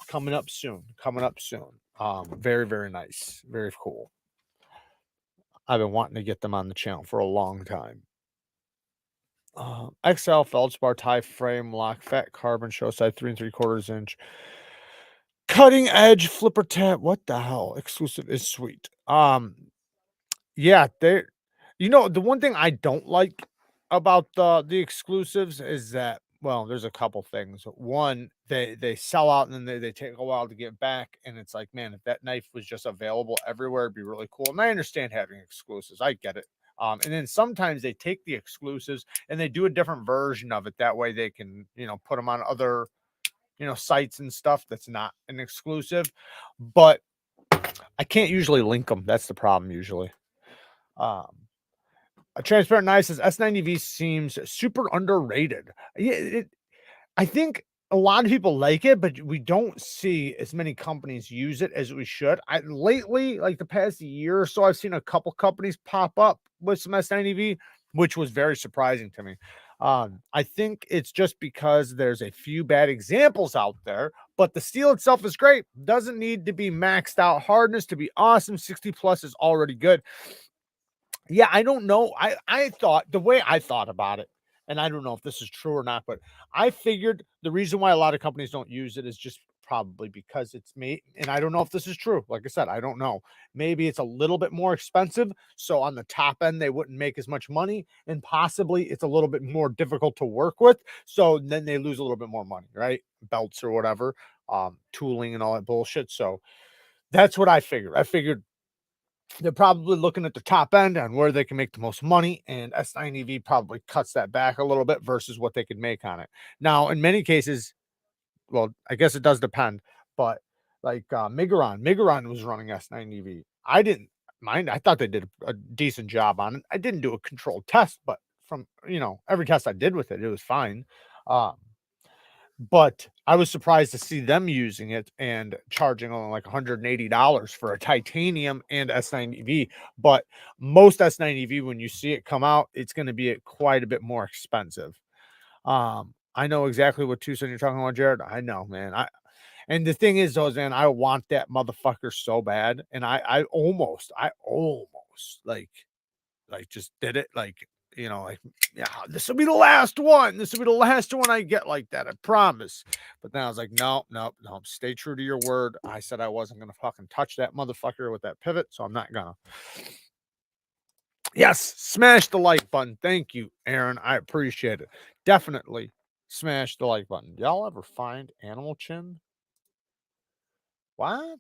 coming up soon. Coming up soon. Very, very nice. Very cool. I've been wanting to get them on the channel for a long time. XL feldspar tie frame lock fat carbon show side 3 3/4 inch cutting edge flipper tab. What the hell? Exclusive is sweet. Yeah, the one thing I don't like about the exclusives is that, well, there's a couple things. One, they sell out and then they take a while to get back, and it's like, man, if that knife was just available everywhere, it'd be really cool. And I understand having exclusives. I get it. And then sometimes they take the exclusives and they do a different version of it. That way they can, put them on other, sites and stuff that's not an exclusive. But I can't usually link them. That's the problem usually. A transparent knife says S90V seems super underrated. Yeah, I think a lot of people like it, but we don't see as many companies use it as we should. Lately, like the past year or so, I've seen a couple companies pop up with some S90V, which was very surprising to me. I think it's just because there's a few bad examples out there, but the steel itself is great. Doesn't need to be maxed out hardness to be awesome. 60 plus is already good. Yeah, I don't know. I thought the way I thought about it, and I don't know if this is true or not, but I figured the reason why a lot of companies don't use it is just probably because it's me. And I don't know if this is true. Like I said, I don't know. Maybe it's a little bit more expensive. So on the top end, they wouldn't make as much money. And possibly it's a little bit more difficult to work with. So then they lose a little bit more money, right? Belts or whatever, tooling and all that bullshit. So that's what I figured. I figured they're probably looking at the top end on where they can make the most money, and S90V probably cuts that back a little bit versus what they could make on it. Now, in many cases, well, I guess it does depend, but like Miguron was running S90V. I didn't mind. I thought they did a decent job on it. I didn't do a controlled test, but from every test I did with it, it was fine. Um, but I was surprised to see them using it and charging only like $180 for a titanium and S90V. But most S90V, when you see it come out, it's going to be quite a bit more expensive. I know exactly what Tucson you're talking about, Jared. I know, man. And the thing is, though, man, I want that motherfucker so bad, and I almost like just did it, like like, yeah, this will be the last one. This will be the last one I get like that. I promise. But then I was like, no, no, no. Stay true to your word. I said I wasn't gonna fucking touch that motherfucker with that pivot, so I'm not gonna. Yes, smash the like button. Thank you, Aaron. I appreciate it. Definitely smash the like button. Y'all ever find animal chin? What?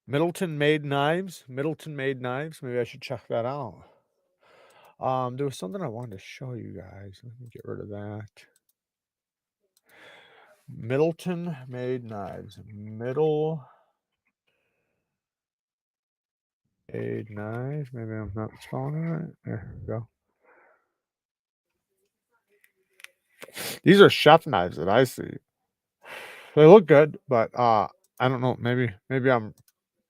Middleton made knives. Middleton made knives. Maybe I should check that out. There was something I wanted to show you guys. Let me get rid of that. Middleton made knives. Middle made knives. Maybe I'm not spelling it right. There we go. These are chef knives that I see. They look good, but I don't know. Maybe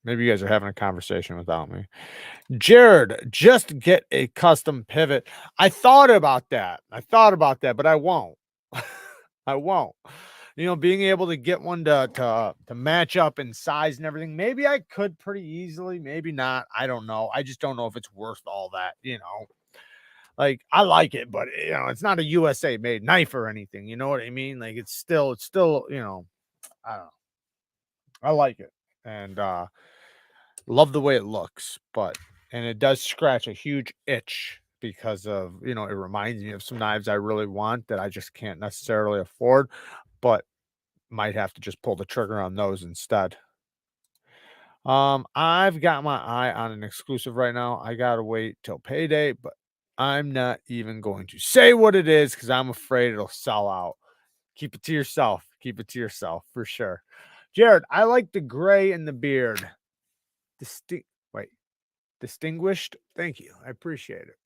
you guys are having a conversation without me. Jared, just get a custom pivot. I thought about that, but I won't. I won't. Being able to get one to match up in size and everything. Maybe I could pretty easily, maybe not. I don't know. I just don't know if it's worth all that. Like I like it, but it's not a USA made knife or anything. You know what I mean? Like it's still, I don't know. I like it. And love the way it looks, and it does scratch a huge itch because of, it reminds me of some knives I really want that I just can't necessarily afford, but might have to just pull the trigger on those instead. I've got my eye on an exclusive right now. I gotta wait till payday, but I'm not even going to say what it is because I'm afraid it'll sell out. Keep it to yourself. Keep it to yourself for sure. Jared, I like the gray and the beard. Wait, distinguished. Thank you. I appreciate it.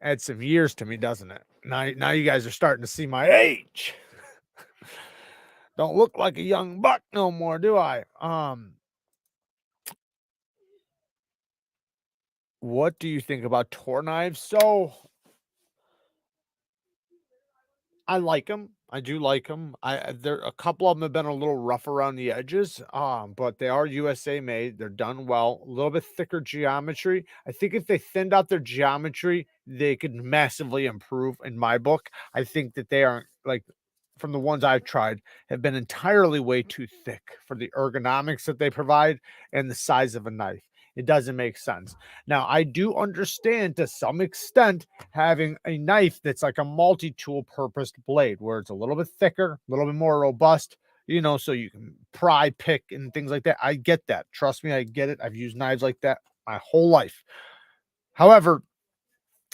Adds some years to me, doesn't it? Now you guys are starting to see my age. Don't look like a young buck no more, do I? What do you think about tour knives? So I like them. I do like them. There a couple of them have been a little rough around the edges, but they are USA made. They're done well. A little bit thicker geometry. I think if they thinned out their geometry, they could massively improve. In my book, I think that they aren't like from the ones I've tried have been entirely way too thick for the ergonomics that they provide and the size of a knife. It doesn't make sense. Now, I do understand to some extent having a knife that's like a multi-tool purposed blade where it's a little bit thicker, a little bit more robust, so you can pry, pick, and things like that. I get that. Trust me, I get it. I've used knives like that my whole life. However,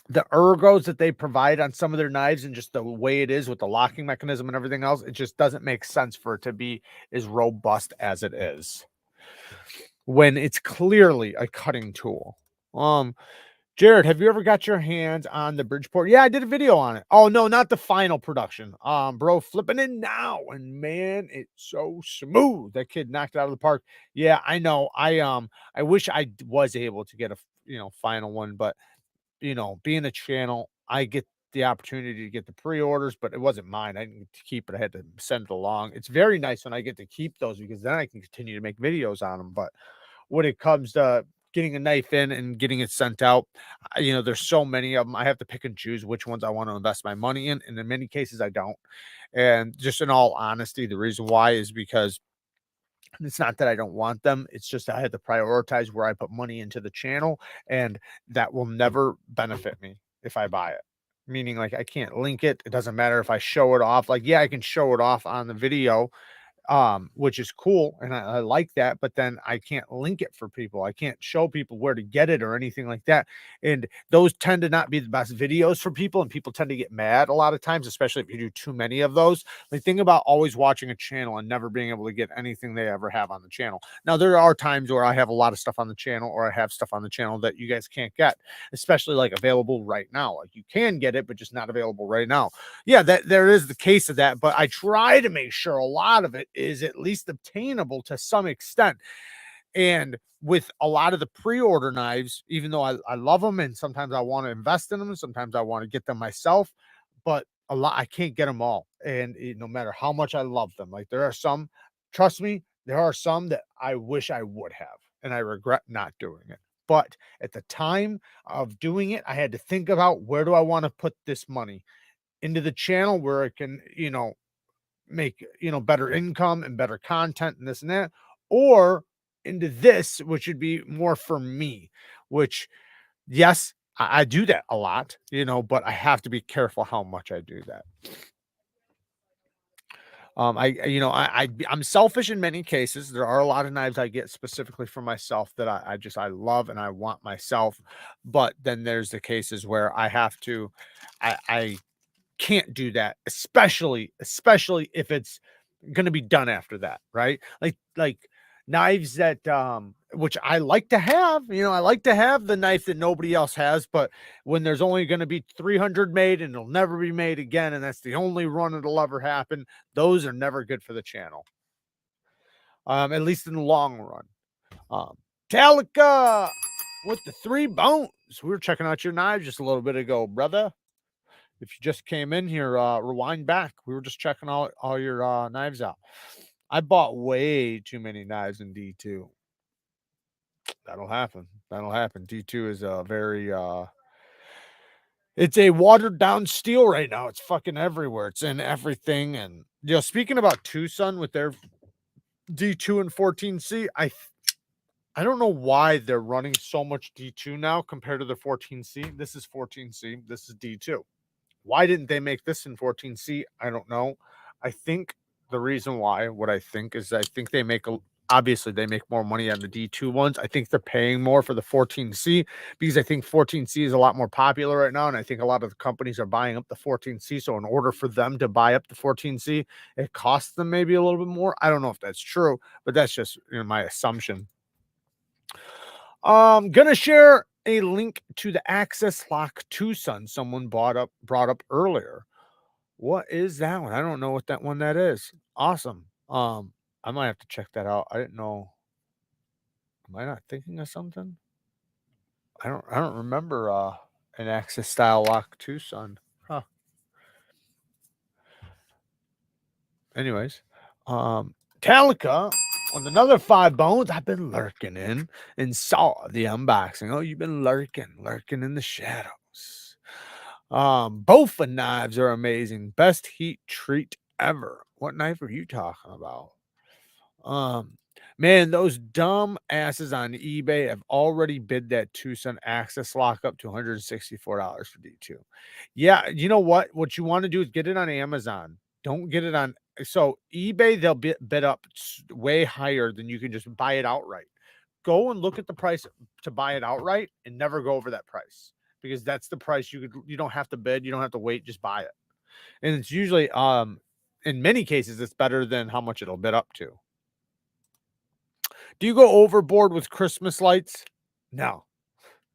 the ergos that they provide on some of their knives and just the way it is with the locking mechanism and everything else, it just doesn't make sense for it to be as robust as it is when it's clearly a cutting tool. Jared, have you ever got your hands on the Bridgeport? Yeah, I did a video on it. Oh no, not the final production. Bro, flipping it now, and man, it's so smooth. That kid knocked it out of the park. Yeah, I know. I wish I was able to get a final one, but being a channel, I get the opportunity to get the pre-orders, but it wasn't mine. I didn't get to keep it. I had to send it along. It's very nice when I get to keep those because then I can continue to make videos on them. But when it comes to getting a knife in and getting it sent out, there's so many of them. I have to pick and choose which ones I want to invest my money in, and in many cases I don't. And just in all honesty, the reason why is because it's not that I don't want them. It's just I had to prioritize where I put money into the channel, and that will never benefit me if I buy it. Meaning, like, I can't link it. It doesn't matter if I show it off. Like, yeah, I can show it off on the video, which is cool, and I like that. But then I can't link it for people. I can't show people where to get it or anything like that. And those tend to not be the best videos for people, and people tend to get mad a lot of times, especially if you do too many of those. Like, think about always watching a channel and never being able to get anything they ever have on the channel. Now, there are times where I have a lot of stuff on the channel, or I have stuff on the channel that you guys can't get, especially like available right now. Like, you can get it, but just not available right now. Yeah, that there is the case of that, but I try to make sure a lot of it is at least obtainable to some extent. And with a lot of the pre-order knives, even though I love them and sometimes I want to invest in them, sometimes I want to get them myself, but a lot I can't get them all. And no matter how much I love them, like there are some, trust me, there are some that I wish I would have. and I regret not doing it. But at the time of doing it, I had to think about, where do I want to put this money? Into the channel where it can, make, better income and better content and this and that, or into this, which would be more for me, which, yes, I do that a lot, but I have to be careful how much I do that. I'm selfish in many cases. There are a lot of knives I get specifically for myself that I love and I want myself. But then there's the cases where I have to, I can't do that, especially if it's gonna be done after that, right? Like knives that which I like to have, I like to have the knife that nobody else has, but when there's only gonna be 300 made and it'll never be made again, and that's the only run it'll ever happen, those are never good for the channel. At least in the long run. Um Talica with the 3 bones. We were checking out your knives just a little bit ago, brother. If you just came in here, rewind back. We were just checking all your knives out. I bought way too many knives in D2. That'll happen. That'll happen. D2 is a very it's a watered down steel right now. It's fucking everywhere. It's in everything. And speaking about Tucson with their D2 and 14C, I don't know why they're running so much D2 now compared to the 14C. This is 14C. This is D2. Why didn't they make this in 14C? I don't know. I think the reason why, what I think is, I think they make obviously they make more money on the D2 ones. I think they're paying more for the 14C because I think 14C is a lot more popular right now, and I think a lot of the companies are buying up the 14C. So in order for them to buy up the 14C, it costs them maybe a little bit more. I don't know if that's true, but that's just my assumption. Gonna share a link to the Access Lock Tucson someone brought up earlier. What is that one? I don't know what that is. Awesome. I might have to check that out. I didn't know. Am I not thinking of something? I don't remember an Access style lock Tucson. Huh. Anyways, Talica with another 5 bones. I've been lurking in and saw the unboxing. Oh, you've been lurking in the shadows. Both the knives are amazing. Best heat treat ever. What knife are you talking about? Um, Man, those dumb asses on eBay have already bid that Tucson Access lock up to $164 for D2. Yeah, you know what? What you want to do is get it on Amazon. Don't get it on. So eBay, they'll bid up way higher than you can just buy it outright. Go and look at the price to buy it outright and never go over that price, because that's the price you don't have to bid, you don't have to wait, just buy it. And it's usually in many cases it's better than how much it'll bid up to. Do you go overboard with Christmas lights? No,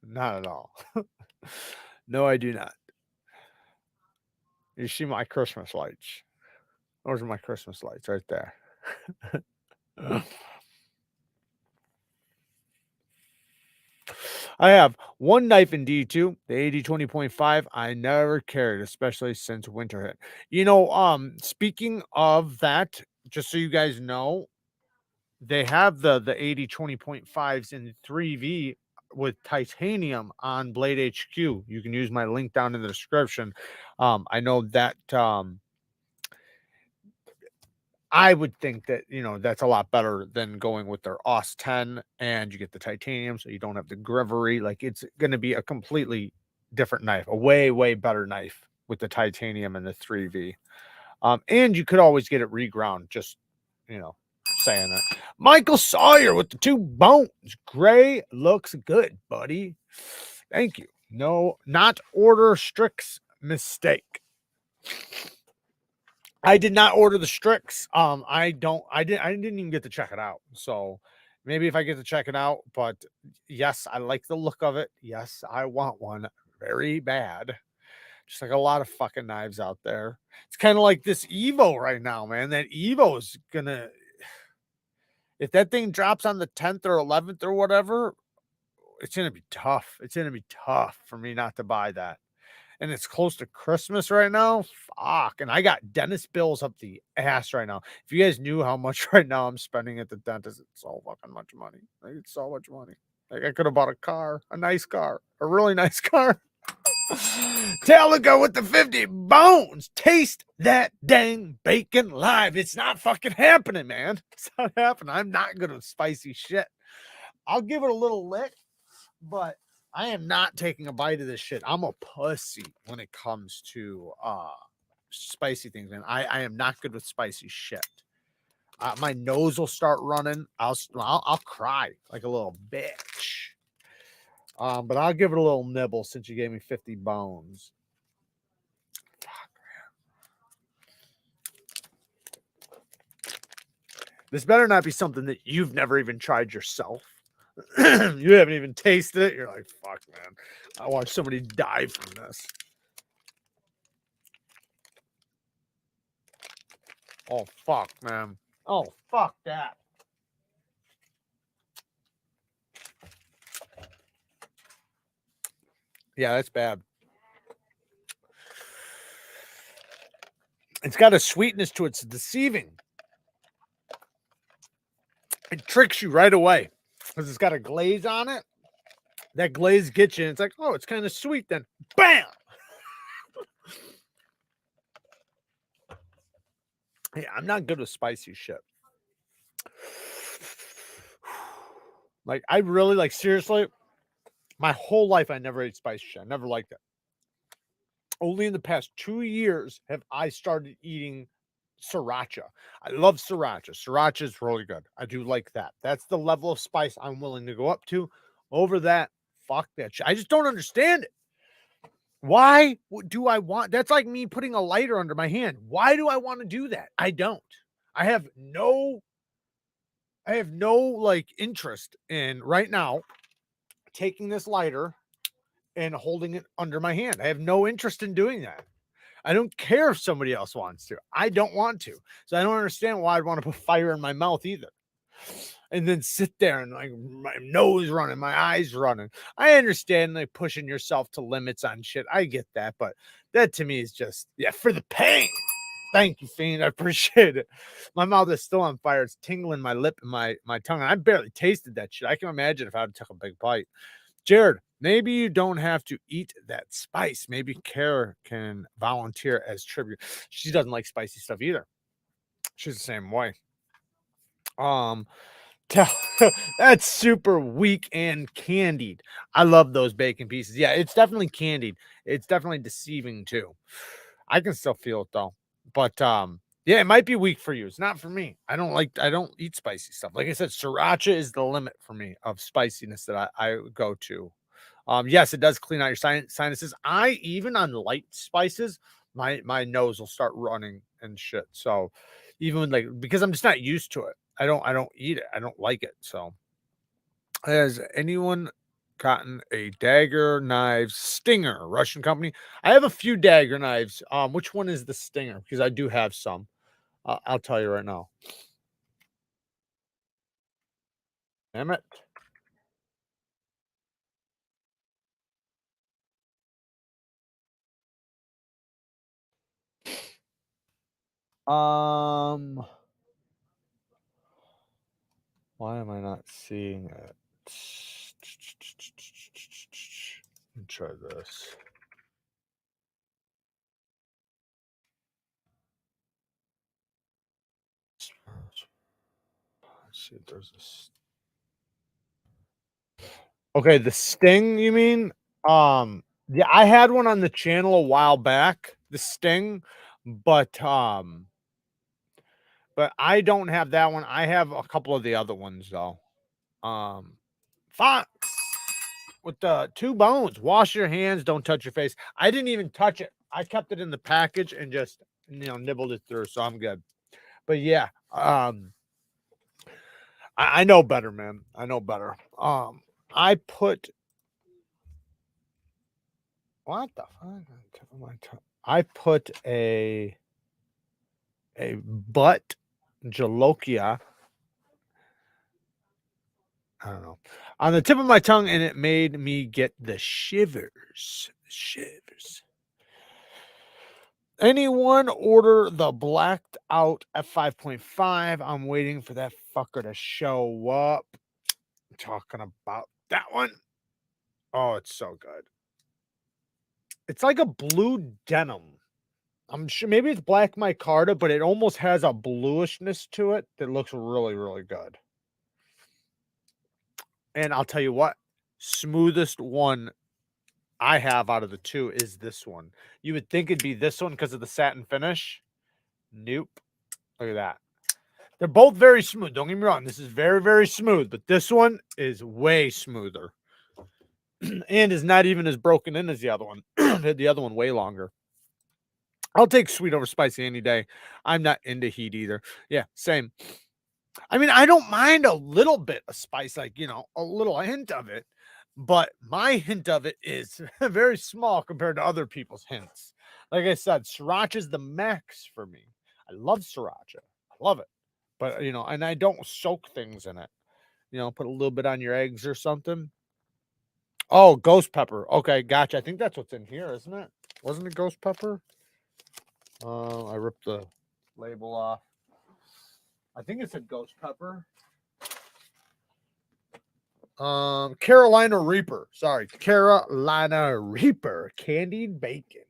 not at all. No, I do not. You see my Christmas lights. Those are my Christmas lights right there. I have one knife in D2, the 80-20.5. I never carried, especially since winter hit. Speaking of that, just so you guys know, they have the 80-20.5s in 3V with titanium on Blade HQ. You can use my link down in the description. I know that I would think that, that's a lot better than going with their OS 10, and you get the titanium, so you don't have the grivery. Like, it's going to be a completely different knife, a way, way better knife with the titanium and the 3V. And you could always get it reground, just, saying that. Michael Sawyer with the 2 bones. Gray looks good, buddy. Thank you. No, not order Strix mistake. I did not order the Strix. I didn't even get to check it out. So maybe if I get to check it out, but yes, I like the look of it. Yes, I want one very bad. Just like a lot of fucking knives out there. It's kind of like this Evo right now, man. That Evo is gonna, if that thing drops on the 10th or 11th or whatever, it's gonna be tough. It's gonna be tough for me not to buy that. and it's close to Christmas right now. Fuck, and I got dentist bills up the ass right now. If you guys knew how much right now I'm spending at the dentist, it's so fucking much money. Like, it's so much money. Like, I could have bought a car, a nice car, a really nice car. Talico with the 50 bones. Taste that dang bacon live. It's not fucking happening, man. It's not happening. I'm not good with spicy shit. I'll give it a little lick, but I am not taking a bite of this shit. I'm a pussy when it comes to spicy things, man. I am not good with spicy shit. My nose will start running. I'll cry like a little bitch. But I'll give it a little nibble since you gave me 50 bones. This better not be something that you've never even tried yourself. You haven't even tasted it. You're like, fuck, man. I watch somebody die from this. Oh, fuck, man. Oh, fuck that. Yeah, that's bad. It's got a sweetness to it. It's deceiving. It tricks you right away because it's got a glaze on it. That glaze gets you, and it's like, oh, it's kind of sweet. Then, bam! Yeah, I'm not good with spicy shit. Like, I really, like, seriously, my whole life, I never ate spicy shit. I never liked it. Only in the past 2 years have I started eating sriracha. I love sriracha. Sriracha is really good. I do like that. That's the level of spice I'm willing to go up to. Over that, fuck that shit. I just don't understand it. Why do I want that's like me putting a lighter under my hand. Why do I want to do that? I don't. I have no like interest in right now taking this lighter and holding it under my hand. I have no interest in doing that. I don't care if somebody else wants to. I don't want to. So I don't understand why I'd want to put fire in my mouth either. And then sit there and like my nose running, my eyes running. I understand like pushing yourself to limits on shit. I get that, but that to me is just for the pain. Thank you, Fiend. I appreciate it. My mouth is still on fire. It's tingling my lip and my tongue. And I barely tasted that shit. I can imagine if I would took a big bite. Jared, maybe you don't have to eat that spice. Maybe Kara can volunteer as tribute. She doesn't like spicy stuff either. She's the same way. That's super weak and candied. I love those bacon pieces. Yeah, it's definitely candied. It's definitely deceiving too. I can still feel it though. But yeah, it might be weak for you. It's not for me. I don't eat spicy stuff. Like I said, sriracha is the limit for me of spiciness that I go to. Yes, it does clean out your sinuses. I even on light spices, my nose will start running and shit. So even when, like, because I'm just not used to it. I don't eat it. I don't like it. So has anyone gotten a dagger knives stinger Russian company? I have a few dagger knives. Which one is the stinger? Because I do have some. I'll tell you right now. Damn it. Um, why am I not seeing it? Let me try this. Let's see if there's this. Okay, the sting, you mean? Yeah, I had one on the channel a while back, the sting, but but I don't have that one. I have a couple of the other ones though. Um, Fox with the 2 bones. Wash your hands, don't touch your face. I didn't even touch it. I kept it in the package and just nibbled it through, so I'm good. But yeah, I know better, man. I know better. I put what the fuck? I put a butt jalokia. I don't know on the tip of my tongue, and it made me get the shivers. Shivers. Anyone order the blacked out F5.5? I'm waiting for that fucker to show up. I'm talking about that one. Oh, it's so good. It's like a blue denim. I'm sure maybe it's black micarta, but it almost has a bluishness to it that looks really, really good. And I'll tell you what, smoothest one I have out of the two is this one. You would think it'd be this one because of the satin finish. Nope. Look at that. They're both very smooth. Don't get me wrong. This is very, very smooth, but this one is way smoother and is not even as broken in as the other one. The other one way longer. I'll take sweet over spicy any day. I'm not into heat either. Yeah, same. I mean, I don't mind a little bit of spice, like, a little hint of it, but my hint of it is very small compared to other people's hints. Like I said, sriracha is the max for me. I love sriracha. I love it. But, and I don't soak things in it. Put a little bit on your eggs or something. Oh, ghost pepper. Okay, gotcha. I think that's what's in here, isn't it? Wasn't it ghost pepper? I ripped the label off. I think it said ghost pepper. Carolina Reaper. Sorry, Carolina Reaper. Candied bacon.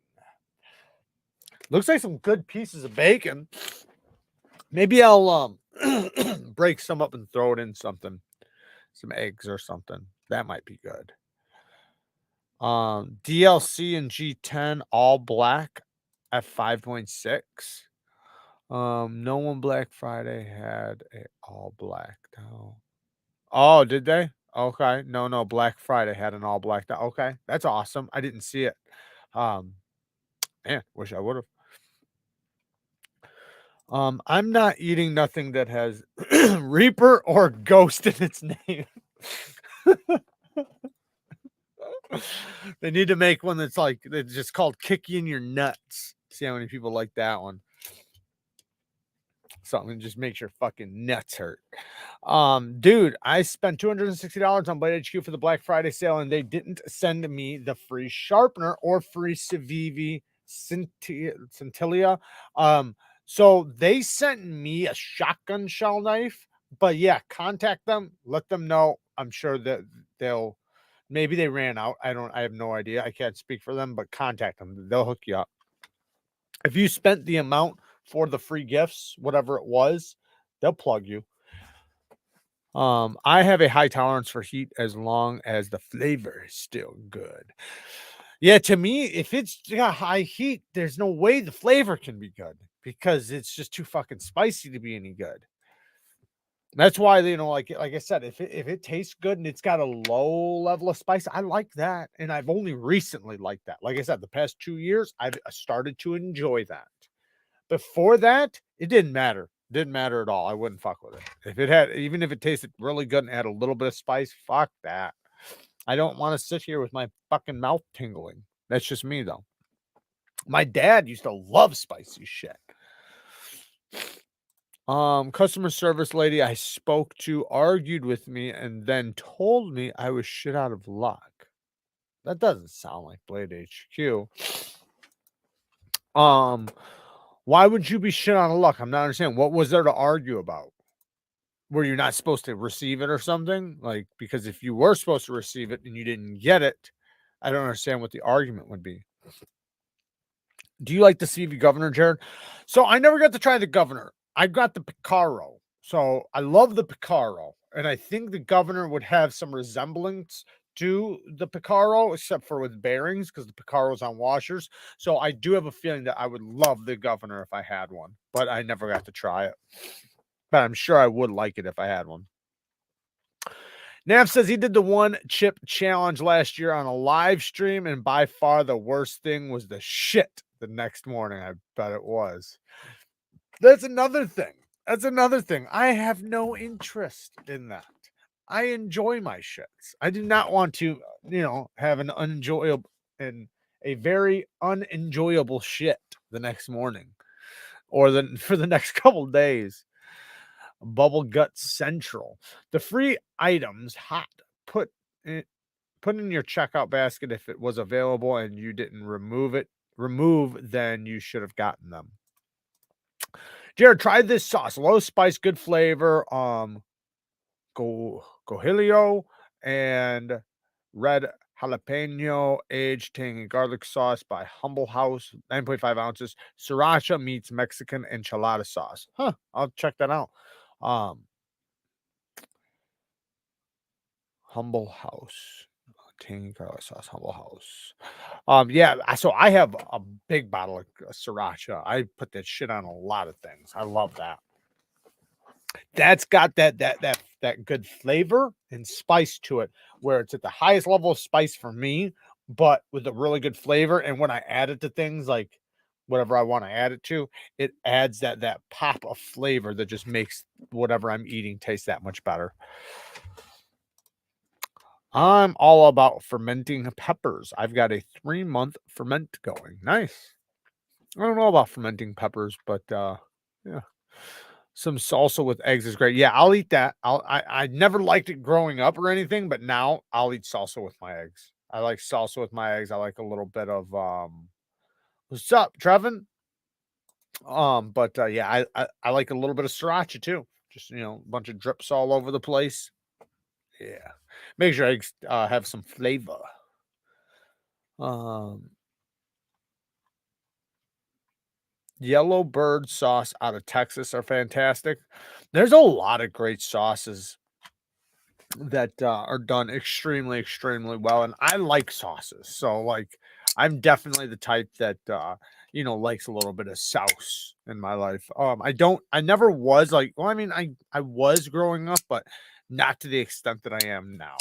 Looks like some good pieces of bacon. Maybe I'll break some up and throw it in something. Some eggs or something. That might be good. DLC and G10 all black at 5.6. No one Black Friday had a all black. No. Oh, did they? Okay. No. Black Friday had an all black. Okay. That's awesome. I didn't see it. Man, wish I would have. I'm not eating nothing that has Reaper or Ghost in its name. They need to make one that's just called Kick You in Your Nuts. See how many people like that one. Something that just makes your fucking nuts hurt. Dude, I spent $260 on Blade HQ for the Black Friday sale, and they didn't send me the free sharpener or free Civivi Centilla. So they sent me a shotgun shell knife, but yeah, contact them, let them know. I'm sure that maybe they ran out. I have no idea. I can't speak for them, but contact them. They'll hook you up. If you spent the amount for the free gifts, whatever it was, they'll plug you. I have a high tolerance for heat as long as the flavor is still good. Yeah, to me, if it's got high heat, there's no way the flavor can be good because it's just too fucking spicy to be any good. That's why, like I said, if it tastes good and it's got a low level of spice, I like that. And I've only recently liked that. Like I said, the past 2 years, I've started to enjoy that. Before that, it didn't matter. Didn't matter at all. I wouldn't fuck with it. Even if it tasted really good and had a little bit of spice, fuck that. I don't want to sit here with my fucking mouth tingling. That's just me, though. My dad used to love spicy shit. Customer service lady I spoke to argued with me and then told me I was shit out of luck. That doesn't sound like Blade HQ. Why would you be shit out of luck? I'm not understanding. What was there to argue about? Were you not supposed to receive it or something? Because if you were supposed to receive it and you didn't get it, I don't understand what the argument would be. Do you like the CV Governor, Jared? So I never got to try the Governor. I got the Picaro. So I love the Picaro. And I think the Governor would have some resemblance to the Picaro, except for with bearings, because the Picaro's on washers. So I do have a feeling that I would love the Governor if I had one, but I never got to try it. But I'm sure I would like it if I had one. Nav says he did the one chip challenge last year on a live stream, and by far the worst thing was the shit the next morning. I bet it was. That's another thing. I have no interest in that. I enjoy my shits. I do not want to, have an unenjoyable and a very unenjoyable shit the next morning or for the next couple days. Bubble Gut Central. The free items hot. Put in your checkout basket if it was available and you didn't remove it remove, then you should have gotten them. Jared, try this sauce. Low spice, good flavor. Gohilio and red jalapeno aged tangy garlic sauce by Humble House, 9.5 ounces. Sriracha meets Mexican enchilada sauce. Huh. I'll check that out. Um, Humble House. Tangy garlic sauce, Humble House. Yeah, so I have a big bottle of sriracha. I put that shit on a lot of things. I love that. That's got that good flavor and spice to it, where it's at the highest level of spice for me, but with a really good flavor. And when I add it to things like whatever I want to add it to, it adds that pop of flavor that just makes whatever I'm eating taste that much better. I'm all about fermenting peppers. I've got a 3-month ferment going. Nice. I don't know about fermenting peppers, but yeah. Some salsa with eggs is great. Yeah, I'll eat that. I never liked it growing up or anything, but now I'll eat salsa with my eggs. I like salsa with my eggs. I like a little bit of what's up, Trevin? But yeah, I like a little bit of sriracha too. Just a bunch of drips all over the place. Yeah. Make sure eggs have some flavor. Um Yellow bird sauce out of Texas are fantastic. There's a lot of great sauces that are done extremely, extremely well. And I like sauces. So, like, I'm definitely the type that, likes a little bit of sauce in my life. I never was like, well, I mean, I was growing up, but not to the extent that I am now.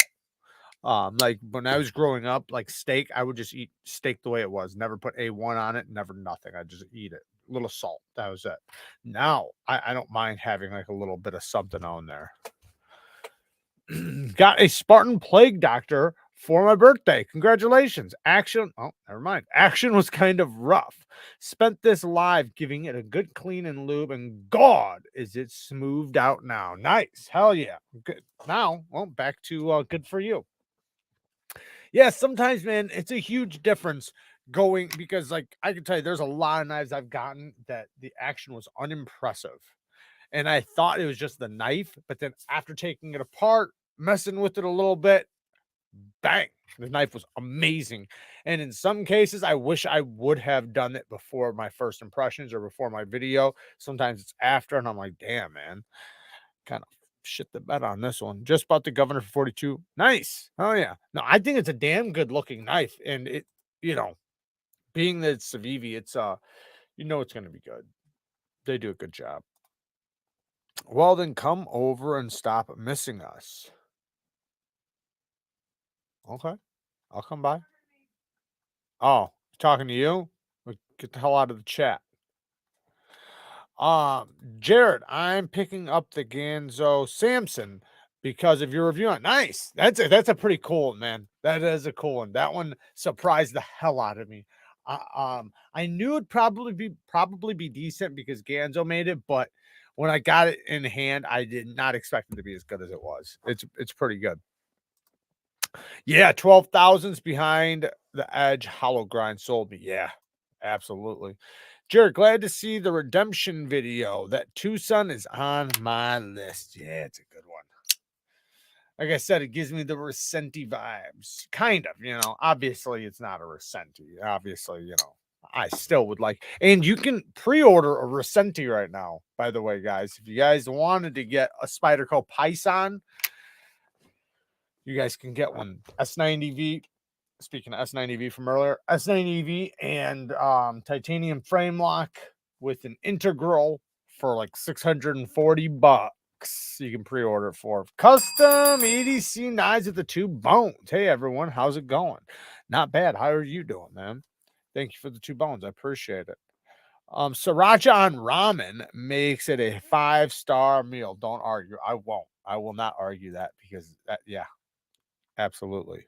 Like when I was growing up, like steak, I would just eat steak the way it was, never put A1 on it, never nothing. I just eat it. A little salt. That was it. Now I don't mind having like a little bit of something on there. Got a Spartan plague doctor for my birthday. Congratulations. Action. Oh, never mind. Action was kind of rough. Spent this live giving it a good clean and lube, and God, is it smoothed out now. Nice. Hell yeah. Good. Now, well, back to good for you. Yeah, sometimes, man, it's a huge difference going because, like, I can tell you, there's a lot of knives I've gotten that the action was unimpressive. And I thought it was just the knife, but then after taking it apart, messing with it a little bit, bang, the knife was amazing. And in some cases, I wish I would have done it before my first impressions or before my video. Sometimes it's after, and I'm like, damn, man, kind of shit the bed on this one. Just bought the Governor for 42. Nice. Oh yeah. No, I think it's a damn good looking knife. And it, you know, being that it's Civivi, it's it's gonna be good. They do a good job. Well, then come over and stop missing us. Okay. I'll come by. Oh, talking to you? Like, get the hell out of the chat. Jared, I'm picking up the Ganzo Samson because of your review on nice. That's a pretty cool one, man. That is a cool one. That one surprised the hell out of me. I knew it'd probably be decent because Ganzo made it, but when I got it in hand, I did not expect it to be as good as it was. It's pretty good. Yeah, 12,000's behind the edge. Hollow grind sold me. Yeah, absolutely. Jared, glad to see the redemption video. That Tucson is on my list. Yeah, it's a good one. Like I said, it gives me the Resenti vibes. Kind of, Obviously, it's not a Resenti. Obviously, I still would like. And you can pre-order a Resenti right now, by the way, guys. If you guys wanted to get a Spyderco Python, you guys can get one. S90V. Speaking of S90V from earlier, S90V and titanium frame lock with an integral for like $640. You can pre-order it for custom EDC knives with the two bones. Hey everyone, how's it going? Not bad. How are you doing, man? Thank you for the two bones. I appreciate it. Sriracha on ramen makes it a 5-star meal. Don't argue. I won't. I will not argue that because yeah, absolutely.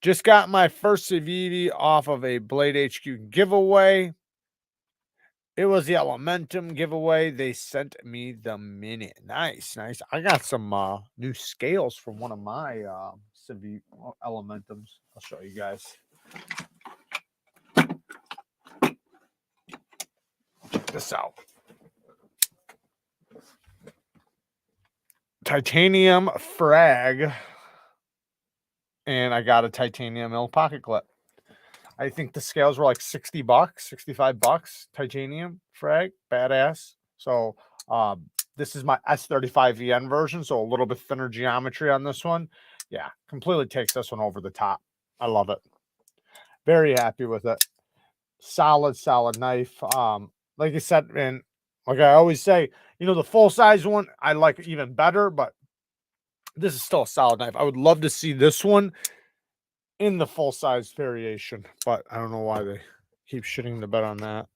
Just got my first Civivi off of a Blade HQ giveaway. It was the Elementum giveaway. They sent me the Minute. Nice, nice. I got some new scales from one of my Civivi Elementums. I'll show you guys. Check this out. Titanium frag. And I got a titanium L pocket clip. I think the scales were like 60 bucks, 65 bucks. Titanium frag, badass. So this is my S35VN version, so a little bit thinner geometry on this one. Yeah, completely takes this one over the top. I love it. Very happy with it. Solid knife. Like I said, and like I always say, you know, the full size one I like even better, but this is still a solid knife. I would love to see this one in the full size variation, but I don't know why they keep shitting the bed on that.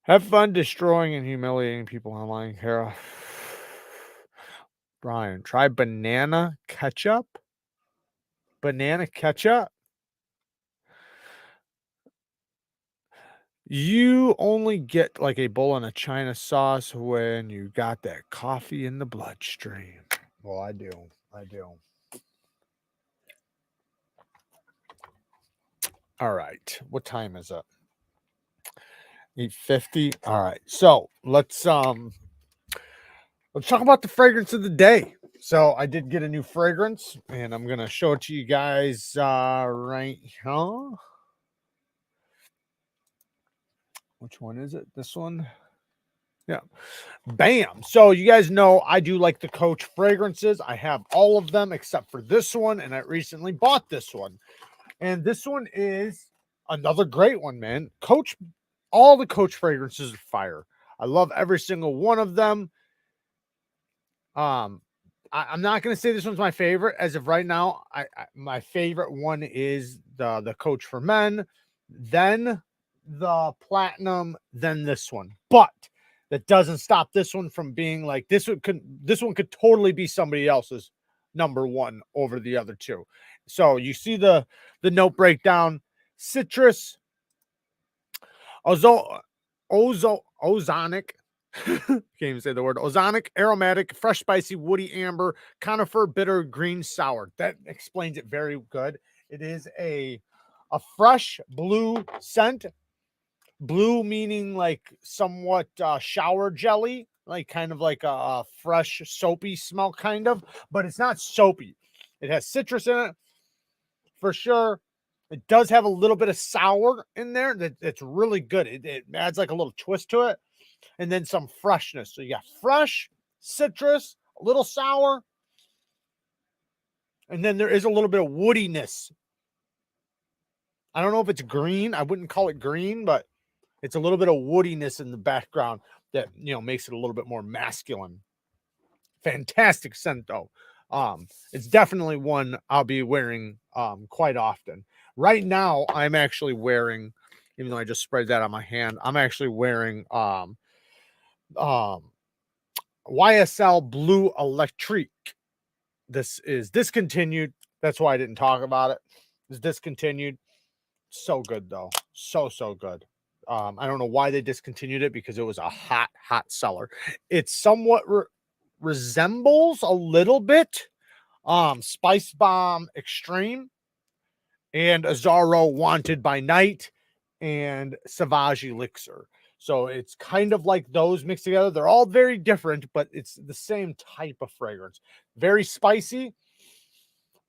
Have fun destroying and humiliating people online, Kara. Brian, try banana ketchup. Banana ketchup. You only get like a bowl and a China sauce when you got that coffee in the bloodstream. Well, I do. I do. All right. What time is it? 8:50. All right. So let's talk about the fragrance of the day. So I did get a new fragrance, and I'm gonna show it to you guys right here. Which one is it? This one? Yeah. Bam. So you guys know I do like the Coach fragrances. I have all of them except for this one, and I recently bought this one. And this one is another great one, man. Coach, all the Coach fragrances are fire. I love every single one of them. I'm not gonna say this one's my favorite as of right now. My favorite one is the Coach for Men, then the Platinum, then this one. But that doesn't stop this one from being like this one could totally be somebody else's number one over the other two. So you see the note breakdown: citrus, ozonic. Can't even say the word. Ozonic, aromatic, fresh, spicy, woody, amber, conifer, bitter, green, sour. That explains it very good. It is a fresh blue scent. Blue meaning like somewhat shower jelly, like kind of like a fresh soapy smell, kind of, but it's not soapy. It has citrus in it for sure. It does have a little bit of sour in there. That's really good. It adds like a little twist to it. And then some freshness. So you got fresh, citrus, a little sour, and then there is a little bit of woodiness. I don't know if it's green. I wouldn't call it green, but it's a little bit of woodiness in the background that, you know, makes it a little bit more masculine. Fantastic scent though. It's definitely one I'll be wearing quite often. Right now, I'm actually wearing, even though I just sprayed that on my hand, I'm actually wearing YSL Blue Electric. This is discontinued. That's why I didn't talk about it. It's discontinued. So good though. So good. I don't know why they discontinued it, because it was a hot seller. It somewhat resembles a little bit Spice Bomb Extreme and Azaro Wanted by Night and Sauvage Elixir. So it's kind of like those mixed together. They're all very different, but it's the same type of fragrance. Very spicy,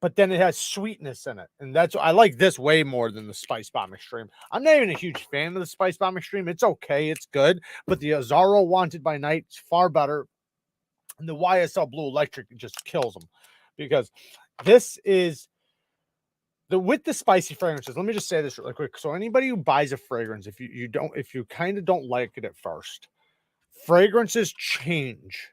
but then it has sweetness in it. And that's, I like this way more than the Spice Bomb Extreme. I'm not even a huge fan of the Spice Bomb Extreme. It's okay, it's good, but the Azaro Wanted by Night is far better. And the YSL Blue Electric just kills them, because this is with the spicy fragrances. Let me just say this really quick. So anybody who buys a fragrance, if you kind of don't like it at first, fragrances change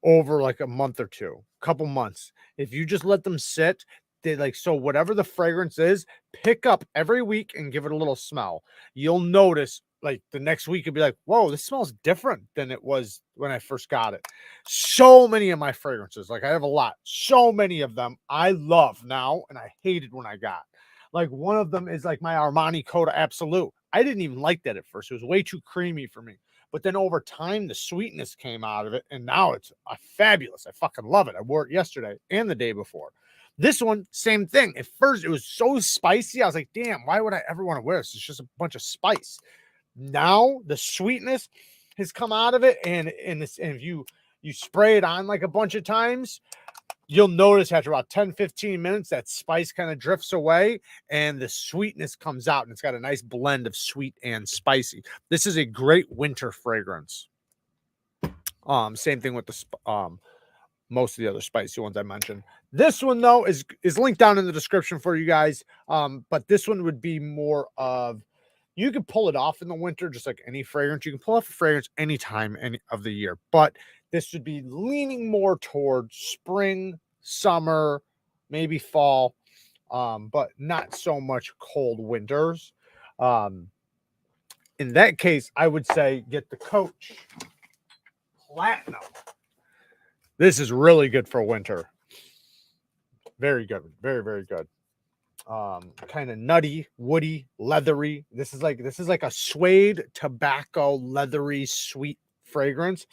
over like a month or two, couple months. If you just let them sit, they like, so whatever the fragrance is, pick up every week and give it a little smell. You'll notice like the next week you'll be like, whoa, this smells different than it was when I first got it. So many of my fragrances, like I have a lot, so many of them I love now, and I hated when I got. Like one of them is like my Armani Coda Absolute. I didn't even like that at first. It was way too creamy for me. but then over time the sweetness came out of it, and now it's fabulous. I fucking love it. I wore it yesterday and the day before. This one, same thing. At first, it was so spicy. I was like, damn, why would I ever want to wear this? It's just a bunch of spice. Now the sweetness has come out of it, and if you spray it on like a bunch of times, you'll notice after about 10-15 minutes that spice kind of drifts away and the sweetness comes out, and it's got a nice blend of sweet and spicy. This is a great winter fragrance. Same thing with the most of the other spicy ones I mentioned. This one though is linked down in the description for you guys. But this one would be more of, you can pull it off in the winter, just like any fragrance. You can pull off a fragrance anytime any of the year, but this would be leaning more towards spring, summer, maybe fall, but not so much cold winters. In that case, I would say get the Coach Platinum. This is really good for winter. Very good. Very, very good. Kind of nutty, woody, leathery. This is like a suede tobacco, leathery, sweet fragrance.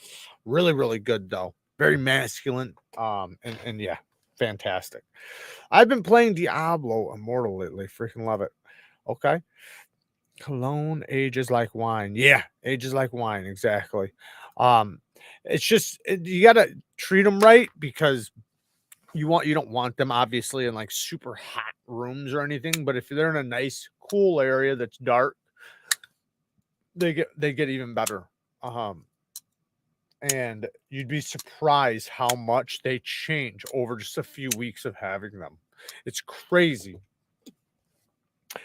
Really, really good though. Very masculine. And yeah, fantastic. I've been playing Diablo Immortal lately. Freaking love it. Okay. Cologne ages like wine. Yeah, ages like wine. Exactly. It's just you gotta treat them right, because you don't want them obviously in like super hot rooms or anything, but if they're in a nice cool area that's dark, they get even better. And you'd be surprised how much they change over just a few weeks of having them. It's crazy.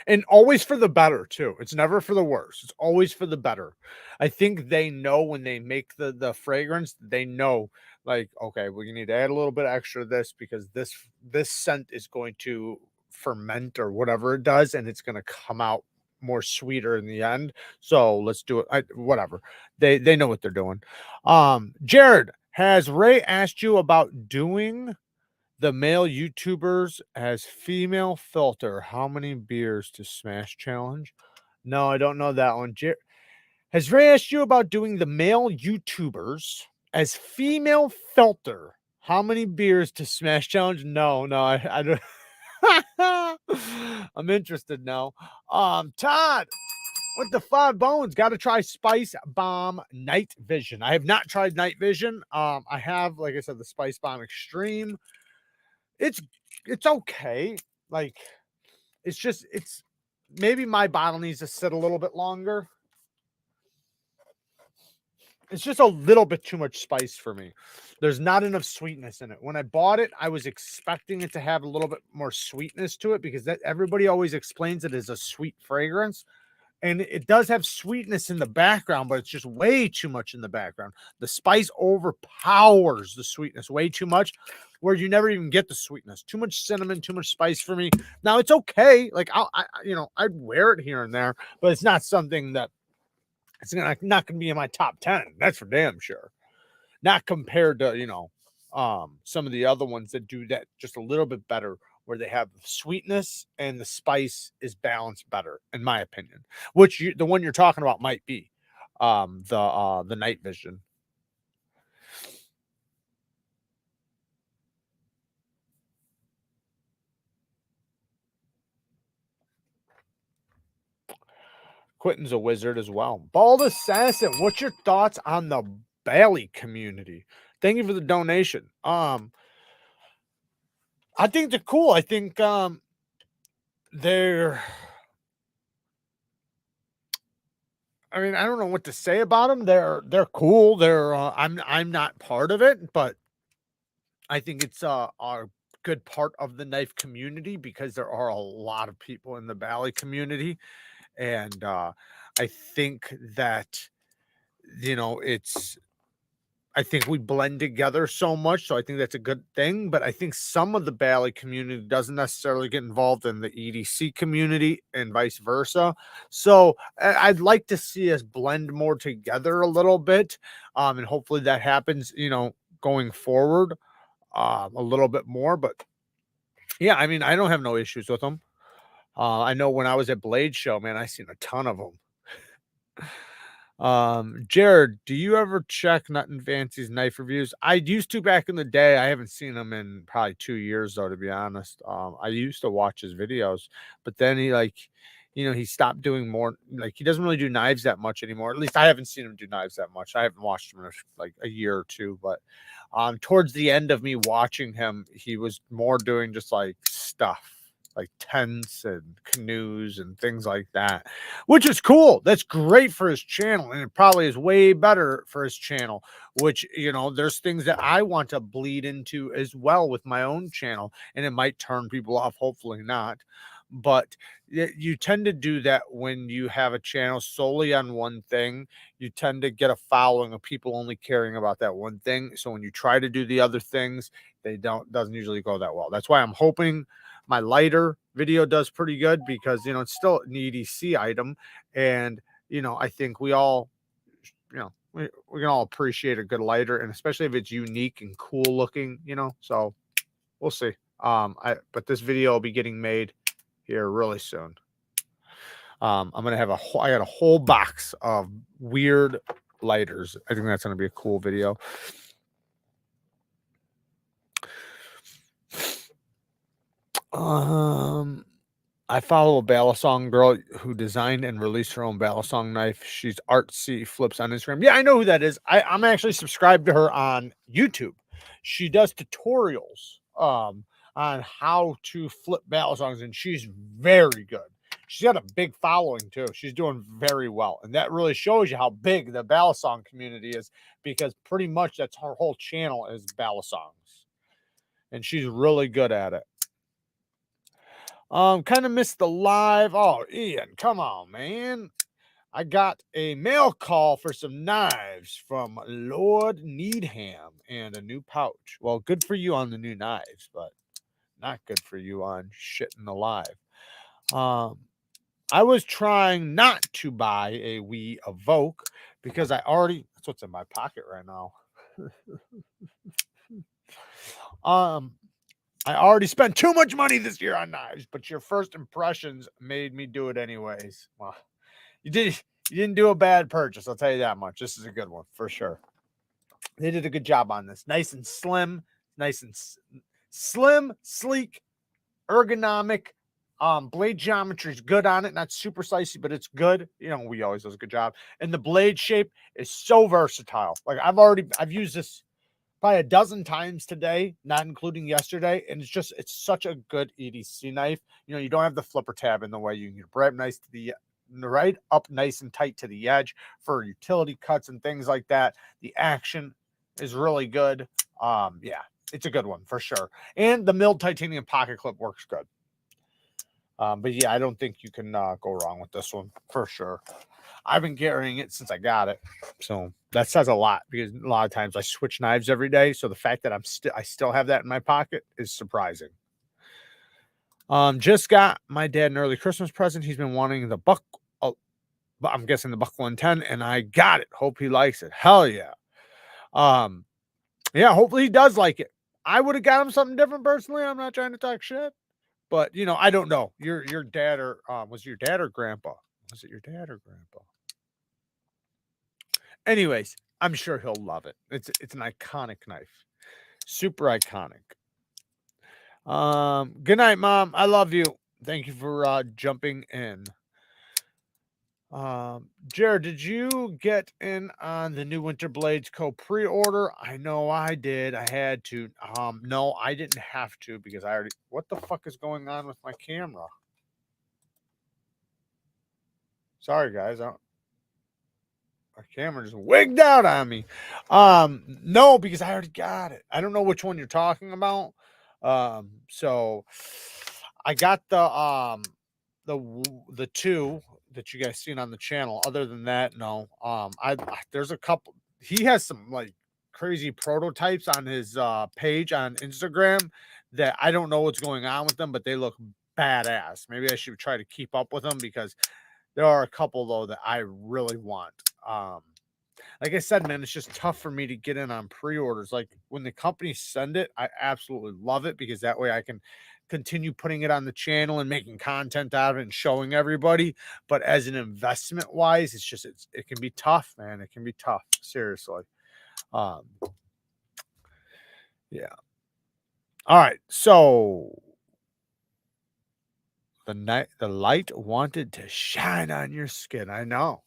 And always for the better too. It's never for the worse. It's always for the better. I think they know when they make the fragrance, they know like, okay, well, you need to add a little bit extra of this, because this scent is going to ferment or whatever it does, and it's going to come out more sweeter in the end. So let's do it. Whatever. They know what they're doing. Jared, has Ray asked you about doing the male YouTubers as female filter? How many beers to smash challenge? No, I don't know that one. Has Ray asked you about doing the male YouTubers as female filter? How many beers to smash challenge? No, I don't. I'm interested now. Todd with the 5 bones, got to try Spice Bomb Night Vision. I have not tried Night Vision. I have, like I said, the Spice Bomb Extreme. It's okay. Like, it's maybe my bottle needs to sit a little bit longer. It's just a little bit too much spice for me. There's not enough sweetness in it. When I bought it, I was expecting it to have a little bit more sweetness to it, because that everybody always explains it as a sweet fragrance. And it does have sweetness in the background, but it's just way too much in the background. The spice overpowers the sweetness way too much, where you never even get the sweetness. Too much cinnamon, too much spice for me. Now it's okay. Like I'd wear it here and there, but it's not something that it's not going to be in my top 10. That's for damn sure. Not compared to, some of the other ones that do that just a little bit better, where they have sweetness and the spice is balanced better, in my opinion. Which the one you're talking about might be the Night Vision. Quentin's a wizard as well. Bald Assassin, what's your thoughts on the Bali community? Thank you for the donation. I think they're cool. I think they're I mean, I don't know what to say about them. They're cool. I'm not part of it, but I think it's a good part of the knife community, because there are a lot of people in the Bali community, and I think that I think we blend together so much, so I think that's a good thing. But I think some of the Bali community doesn't necessarily get involved in the EDC community, and vice versa. So I'd like to see us blend more together a little bit, and hopefully that happens, going forward a little bit more. But yeah, I mean, I don't have no issues with them. I know when I was at Blade Show, man, I seen a ton of them. Jared, do you ever check Nut and Fancy's knife reviews? I used to back in the day. I haven't seen him in probably 2 years though, to be honest. I used to watch his videos, but then he like, he stopped doing more. Like he doesn't really do knives that much anymore. At least I haven't seen him do knives that much. I haven't watched him in like a year or two, but towards the end of me watching him, he was more doing just like stuff like tents and canoes and things like that, which is cool. That's great for his channel, and it probably is way better for his channel, which, there's things that I want to bleed into as well with my own channel, and it might turn people off, hopefully not. But you tend to do that when you have a channel solely on one thing. You tend to get a following of people only caring about that one thing. So when you try to do the other things, doesn't usually go that well. That's why I'm hoping my lighter video does pretty good, because it's still an EDC item, and I think we all we can all appreciate a good lighter, and especially if it's unique and cool looking, so we'll see. But this video will be getting made here really soon. I'm gonna have I got a whole box of weird lighters. I think that's gonna be a cool video. I follow a Balisong girl who designed and released her own Balisong knife. She's artsy flips on Instagram. Yeah, I know who that is. I'm actually subscribed to her on YouTube. She does tutorials on how to flip Balisongs, and she's very good. She's got a big following too. She's doing very well, and that really shows you how big the Balisong community is, because pretty much that's her whole channel is Balisongs, and she's really good at it. Kind of missed the live. Oh, Ian, come on, man. I got a mail call for some knives from Lord Needham and a new pouch. Well, good for you on the new knives, but not good for you on shitting the live. I was trying not to buy a Wii Evoke because that's what's in my pocket right now. I already spent too much money this year on knives, but your first impressions made me do it anyways. Well, you didn't do a bad purchase, I'll tell you that much. This is a good one for sure. They did a good job on this. Nice and slim, sleek, ergonomic. Blade geometry is good on it, not super slicey, but it's good. We always does a good job. And the blade shape is so versatile. Like I've used this probably a dozen times today, not including yesterday, and it's such a good EDC knife. You don't have the flipper tab in the way. You can get right up nice and tight to the edge for utility cuts and things like that. The action is really good. Yeah, it's a good one for sure. And the milled titanium pocket clip works good. But yeah, I don't think you can go wrong with this one for sure. I've been carrying it since I got it, so that says a lot, because a lot of times I switch knives every day. So the fact that I still have that in my pocket is surprising. Just got my dad an early Christmas present. He's been wanting the Buck, I'm guessing the Buck 110, and I got it. Hope he likes it. Hell yeah. Yeah, hopefully he does like it. I would have got him something different personally. I'm not trying to talk shit, but I don't know. Your dad or was your dad or grandpa? Was it your dad or grandpa? Anyways, I'm sure he'll love it. It's an iconic knife. Super iconic. Good night, Mom. I love you. Thank you for jumping in. Jared, did you get in on the new Winter Blades Co pre-order? I know I did. I had to. No, I didn't have to, because what the fuck is going on with my camera? Sorry, guys. My camera just wigged out on me. No, because I already got it. I don't know which one you're talking about. So I got the two that you guys seen on the channel. Other than that, no. There's a couple. He has some like crazy prototypes on his page on Instagram that I don't know what's going on with them, but they look badass. Maybe I should try to keep up with them, because there are a couple though that I really want. like I said, man, it's just tough for me to get in on pre-orders. Like when the companies send it, I absolutely love it because that way I can continue putting it on the channel and making content out of it and showing everybody. But as an investment wise, it can be tough, man. It can be tough, seriously. Um, yeah. All right. So the light wanted to shine on your skin. I know.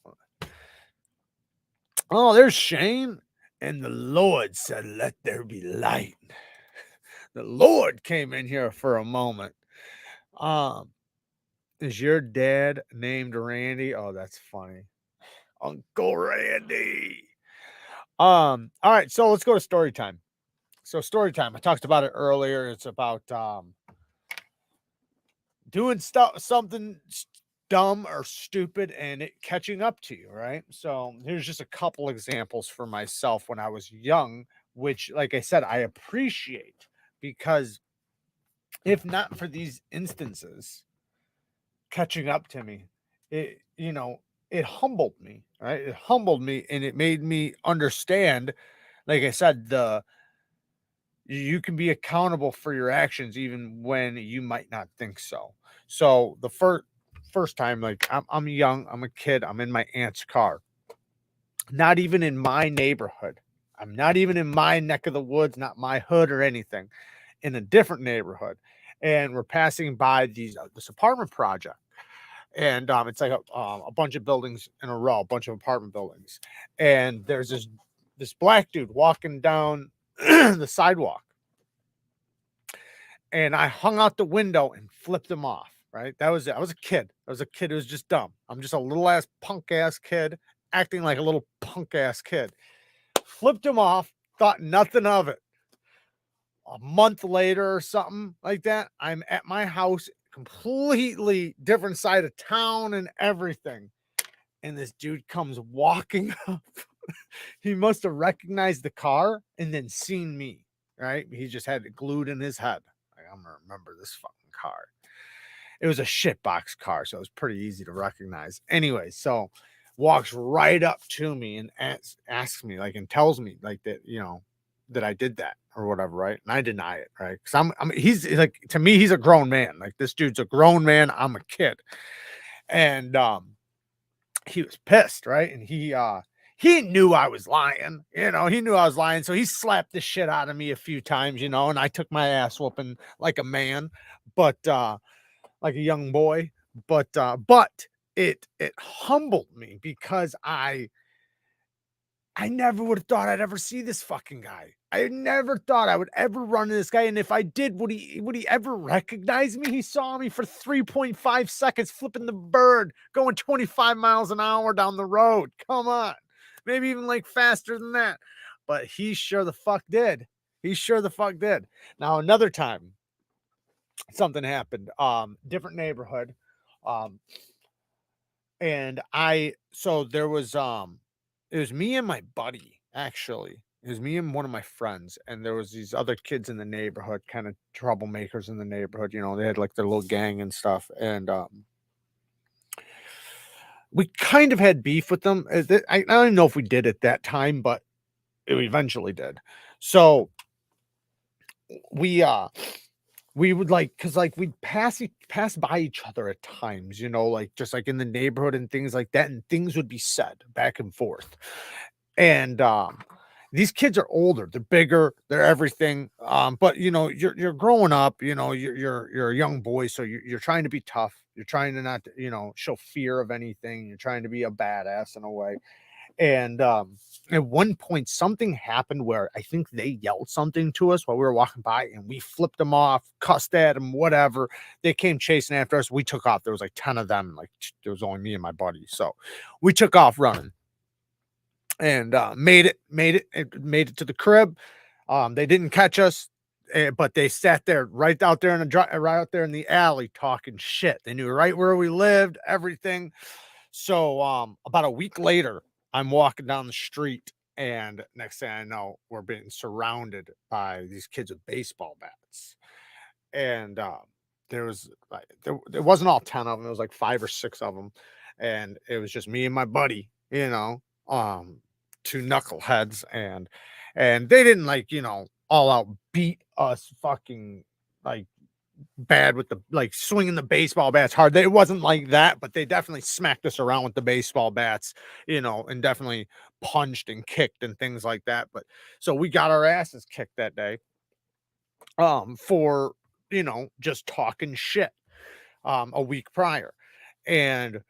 Oh, there's Shane. And the Lord said, "Let there be light." The Lord came in here for a moment. Um, is your dad named Randy? Oh, that's funny. Uncle Randy. All right, so let's go to story time. So story time. I talked about it earlier. It's about doing something dumb or stupid and it catching up to you, right? So here's just a couple examples for myself when I was young, which, like I said, I appreciate because if not for these instances catching up to me, it, it humbled me, right? It humbled me and it made me understand, like I said, you can be accountable for your actions even when you might not think so. So the first time, like I'm young, I'm a kid, I'm in my aunt's car, not even in my neighborhood. I'm not even in my neck of the woods, not my hood or anything, in a different neighborhood. And we're passing by this apartment project. And it's like a bunch of buildings in a row, a bunch of apartment buildings. And there's this black dude walking down the sidewalk, and I hung out the window and flipped him off. Right, that was it. I was a kid. I was a kid who was just dumb. I'm just a little ass punk ass kid acting like a little punk ass kid. Flipped him off. Thought nothing of it. A month later or something like that, I'm at my house, completely different side of town and everything. And this dude comes walking up. He must have recognized the car and then seen me, right? He just had it glued in his head. Like, I'm gonna remember this fucking car. It was a shitbox car, so it was pretty easy to recognize. Anyway, so walks right up to me and asks me, like, and tells me, like, that, that I did that or whatever, right? And I deny it, right? Because he's like, to me, he's a grown man. Like, this dude's a grown man. I'm a kid. And he was pissed, right? And he knew I was lying, he knew I was lying. So he slapped the shit out of me a few times, and I took my ass whooping like a man, but like a young boy. But it humbled me because I never would have thought I'd ever see this fucking guy. I never thought I would ever run into this guy. And if I did, would he ever recognize me? He saw me for 3.5 seconds flipping the bird, going 25 miles an hour down the road. Come on. Maybe even like faster than that. But he sure the fuck did. He sure the fuck did. Now, another time something happened. Different neighborhood. Um, and so there was it was me and my buddy, actually. It was me and one of my friends, and there was these other kids in the neighborhood, kind of troublemakers in the neighborhood. They had like their little gang and stuff. And we kind of had beef with them. I don't even know if we did at that time, but it eventually did. So we we would like, because like we'd pass by each other at times, like just like in the neighborhood and things like that, and things would be said back and forth. And these kids are older, they're bigger, they're everything. But you're growing up, you're a young boy, so you're trying to be tough. You're trying to not, show fear of anything. You're trying to be a badass in a way. And at one point, something happened where I think they yelled something to us while we were walking by, and we flipped them off, cussed at them, whatever. They came chasing after us. We took off. There was like 10 of them. Like, there was only me and my buddy. So we took off running and made it to the crib. They didn't catch us. But they sat there right out there right out there in the alley talking shit. They knew right where we lived, everything. So about a week later, I'm walking down the street, and next thing I know, we're being surrounded by these kids with baseball bats. And there was like there wasn't all 10 of them, it was like 5 or 6 of them. And it was just me and my buddy. Um two knuckleheads, and they didn't like, all out beat us fucking like bad with the like swinging the baseball bats hard. It wasn't like that, but they definitely smacked us around with the baseball bats, and definitely punched and kicked and things like that. But so we got our asses kicked that day for just talking shit a week prior. And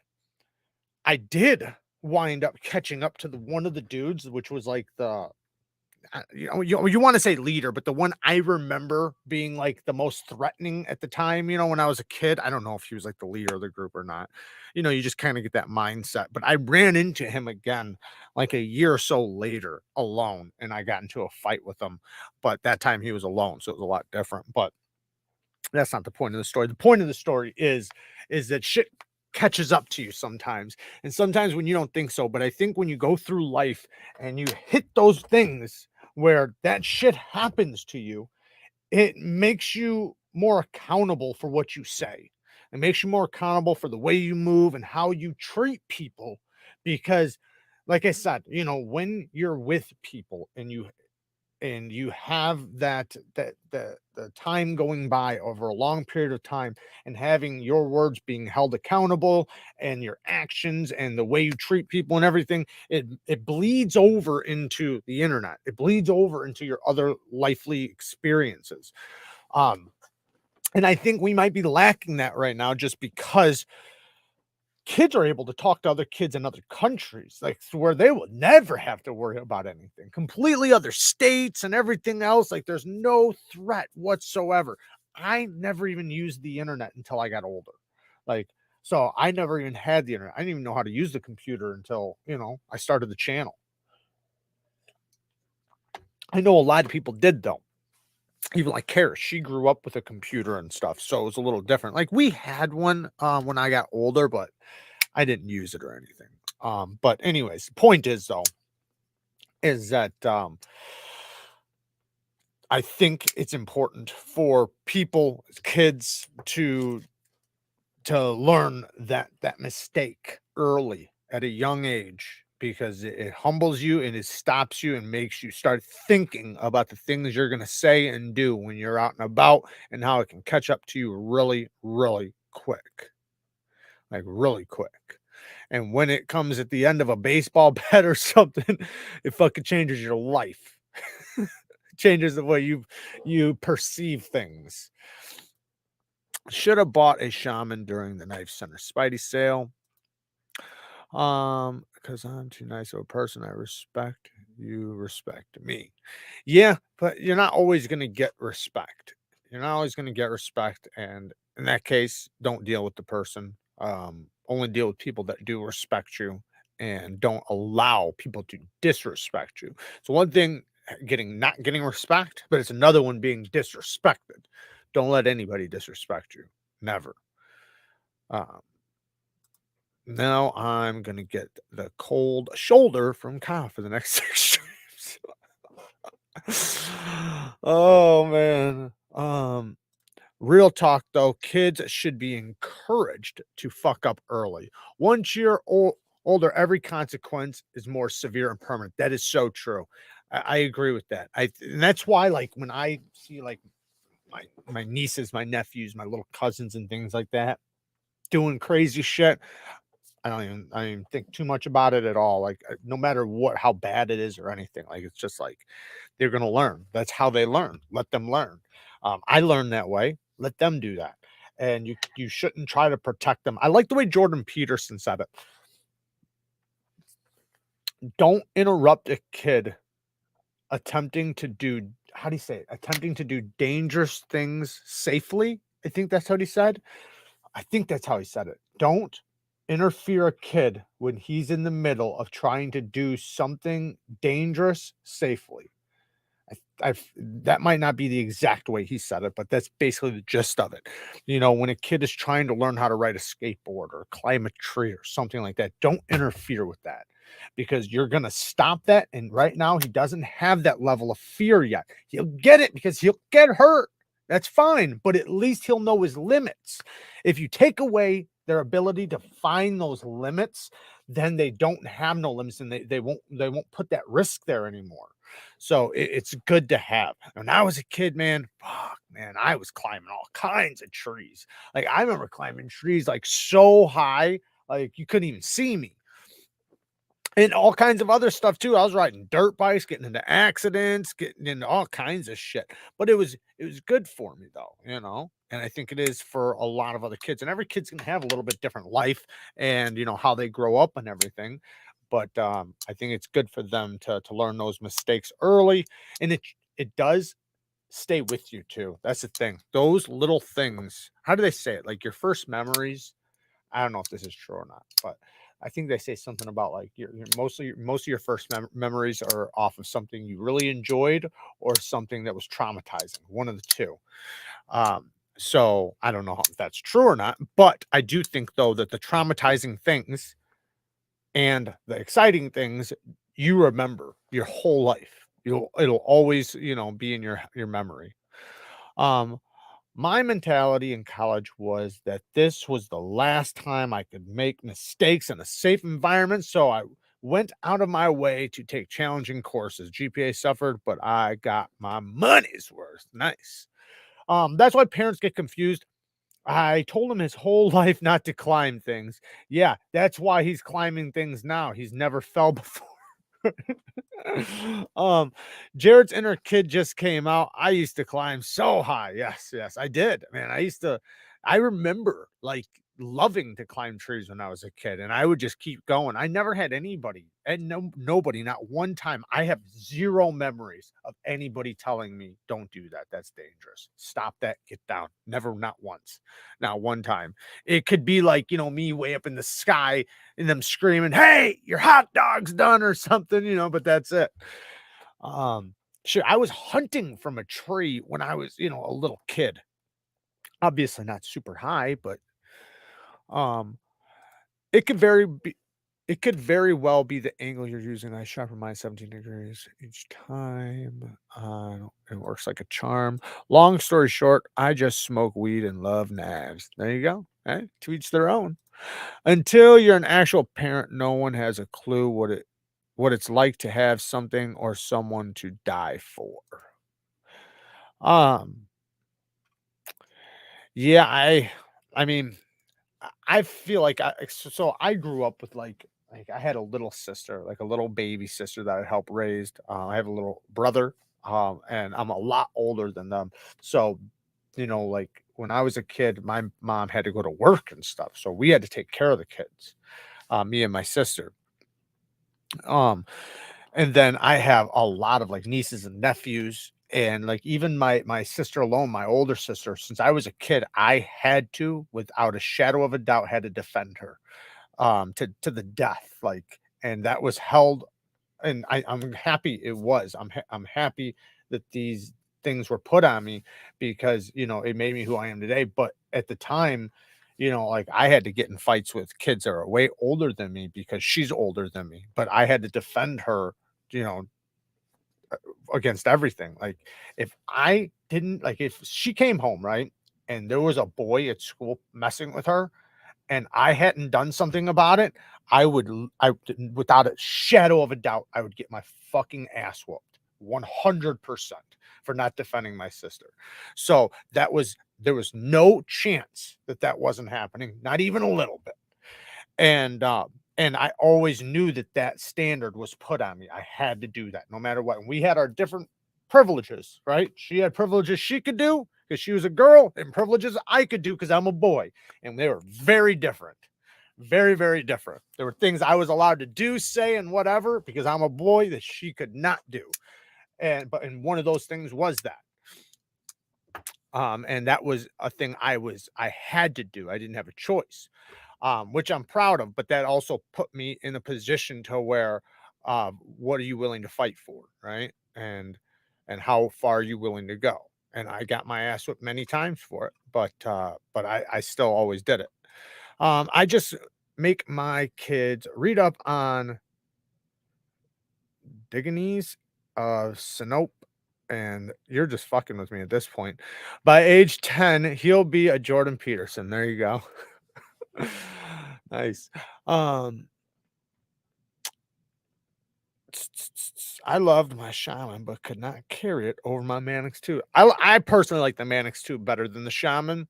I did wind up catching up to the one of the dudes, which was like the you want to say leader, but the one I remember being like the most threatening at the time, when I was a kid. I don't know if he was like the leader of the group or not. You just kind of get that mindset. But I ran into him again like a year or so later alone, and I got into a fight with him. But that time he was alone, so it was a lot different. But that's not the point of the story. The point of the story is that shit catches up to you sometimes, and sometimes when you don't think so. But I think when you go through life and you hit those things where that shit happens to you, it makes you more accountable for what you say. It makes you more accountable for the way you move and how you treat people. Because, like I said, when you're with people and you have the time going by over a long period of time, and having your words being held accountable and your actions and the way you treat people and everything, it bleeds over into the internet. It bleeds over into your other lively experiences. And I think we might be lacking that right now, just because kids are able to talk to other kids in other countries, like where they will never have to worry about anything, completely other states and everything else. Like there's no threat whatsoever. I never even used the internet until I got older. Like, so I never even had the internet. I didn't even know how to use the computer until, I started the channel. I know a lot of people did though. Even like Kara, she grew up with a computer and stuff, so it was a little different. Like we had one when I got older, but I didn't use it or anything. But anyways, the point is though, is that I think it's important for people, kids, to learn that mistake early at a young age, because it humbles you and it stops you and makes you start thinking about the things you're going to say and do when you're out and about, and how it can catch up to you really, really quick. Like really quick. And when it comes at the end of a baseball bat or something, it fucking changes your life. Changes the way you perceive things. Should have bought a shaman during the Knife Center Spidey sale. Because I'm too nice of a person. I respect you, respect me. Yeah, but you're not always gonna get respect. You're not always gonna get respect, and in that case, don't deal with the person. Only deal with people that do respect you, and don't allow people to disrespect you. So one thing, not getting respect, but it's another one being disrespected. Don't let anybody disrespect you. Never. Um, Now I'm gonna get the cold shoulder from Kyle for the next 6 streams. Oh man. Real talk though, kids should be encouraged to fuck up early. Once you're older, every consequence is more severe and permanent. That is so true. I agree with that. And that's why, like, when I see like my nieces, my nephews, my little cousins, and things like that doing crazy shit, I don't even think too much about it at all. Like, no matter how bad it is or anything, like, it's just like they're gonna learn. That's how they learn. Let them learn. I learned that way. Let them do that. And you shouldn't try to protect them. I like the way Jordan Peterson said it. Don't interrupt a kid attempting to do, how do you say it? Attempting to do dangerous things safely. I think that's what he said. I think that's how he said it. Don't interfere a kid when he's in the middle of trying to do something dangerous safely. That might not be the exact way he said it, but that's basically the gist of it. When a kid is trying to learn how to ride a skateboard or climb a tree or something like that, don't interfere with that, because you're going to stop that. And right now, he doesn't have that level of fear yet. He'll get it because he'll get hurt. That's fine, but at least he'll know his limits. If you take away their ability to find those limits, then they don't have no limits, and they won't put that risk there anymore. So it's good to have. When I was a kid, man, fuck, man, I was climbing all kinds of trees. Like I remember climbing trees like so high, like you couldn't even see me, and all kinds of other stuff too. I was riding dirt bikes, getting into accidents, getting into all kinds of shit. But it was good for me though, you know. And I think it is for a lot of other kids. And every kid's gonna have a little bit different life and how they grow up and everything. But I think it's good for them to learn those mistakes early. And it does stay with you too. That's the thing. Those little things, how do they say it? Like your first memories, I don't know if this is true or not, but I think they say something about like your most of your first memories are off of something you really enjoyed or something that was traumatizing. One of the two. So I don't know if that's true or not, but I do think though that the traumatizing things and the exciting things you remember your whole life. It'll always be in your memory. Um, my mentality in college was that this was the last time I could make mistakes in a safe environment, so I went out of my way to take challenging courses. GPA suffered, but I got my money's worth. Nice. That's why parents get confused. I told him his whole life not to climb things. Yeah, that's why he's climbing things now. He's never fell before. um, Jared's inner kid just came out. I used to climb so high. Yes, yes, I did. Man, I remember like loving to climb trees when I was a kid, and I would just keep going. I never had anybody, and nobody, not one time. I have zero memories of anybody telling me, don't do that. That's dangerous. Stop that. Get down. Never, not once. Not one time. It could be like, me way up in the sky and them screaming, "Hey, your hot dog's done," or something, but that's it. Um, sure, I was hunting from a tree when I was, a little kid. Obviously not super high, but um, it could very be it could very well be the angle you're using. I shot from my 17 degrees each time. It works like a charm. Long story short, I just smoke weed and love knives. There you go. Hey, to each their own. Until you're an actual parent, no one has a clue what it's like to have something or someone to die for. Um, yeah, I mean, I feel like so I grew up with like I had a little sister, like a little baby sister that I helped raised. I have a little brother, and I'm a lot older than them. So, like when I was a kid, my mom had to go to work and stuff, so we had to take care of the kids, me and my sister. Um, and then I have a lot of like nieces and nephews, and like even my sister alone, my older sister, since I was a kid, I had to, without a shadow of a doubt, had to defend her to the death. Like, and that was held, and I'm happy it was. I'm happy that these things were put on me because it made me who I am today. But at the time, like I had to get in fights with kids that are way older than me because she's older than me. But I had to defend her, you know, against everything. Like if I didn't like if she came home, right, and there was a boy at school messing with her, and I hadn't done something about it, without a shadow of a doubt, I would get my fucking ass whooped 100% for not defending my sister. So there was no chance that that wasn't happening, not even a little bit. And I always knew that that standard was put on me. I had to do that no matter what. And we had our different privileges, right? She had privileges she could do because she was a girl, and privileges I could do because I'm a boy. And they were very different. Very, very different. There were things I was allowed to do, say, and whatever because I'm a boy that she could not do. And one of those things was that. And that was a thing I had to do. I didn't have a choice, which I'm proud of. But that also put me in a position to where, what are you willing to fight for, right? And how far are you willing to go? And I got my ass whipped many times for it, but I still always did it. I just make my kids read up on Digonese, Sinope, and you're just fucking with me at this point. By age 10, he'll be a Jordan Peterson. There you go. Nice. Um, I loved my shaman, but could not carry it over my Mannix 2. I personally like the Mannix 2 better than the shaman.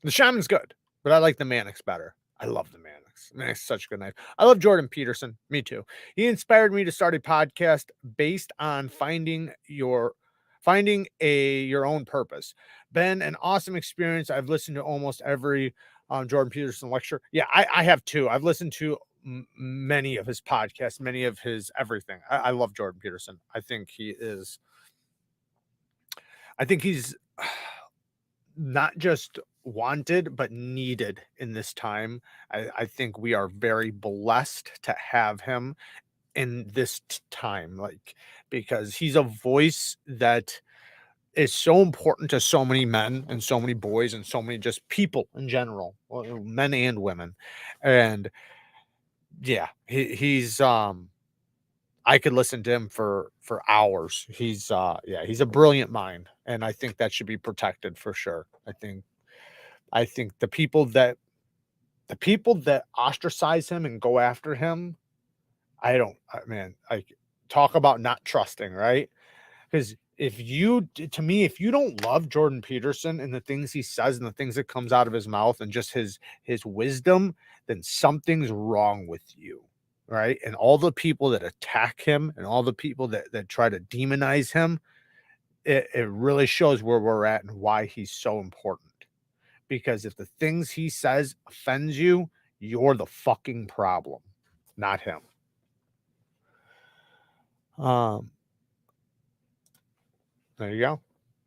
The shaman's good, but I like the Mannix better. I love the Mannix. Mannix is such a good knife. I love Jordan Peterson. Me too. He inspired me to start a podcast based on finding your own purpose. Been an awesome experience. I've listened to almost every Jordan Peterson lecture. Yeah, I have too. I've listened to many of his podcasts, many of his everything. I love Jordan Peterson. I think he's not just wanted, but needed in this time. I think we are very blessed to have him in this time, like, because he's a voice that is so important to so many men and so many boys and so many just people in general, men and women. And yeah, he's I could listen to him for hours. He's a brilliant mind, and I think that should be protected for sure. I think the people that ostracize him and go after him, man, like, talk about not trusting, right? Because to me, if you don't love Jordan Peterson and the things he says and the things that comes out of his mouth and just his wisdom, then something's wrong with you, right? And all the people that attack him and all the people that try to demonize him, it really shows where we're at and why he's so important. Because if the things he says offends you, you're the fucking problem, not him. Um, there you go.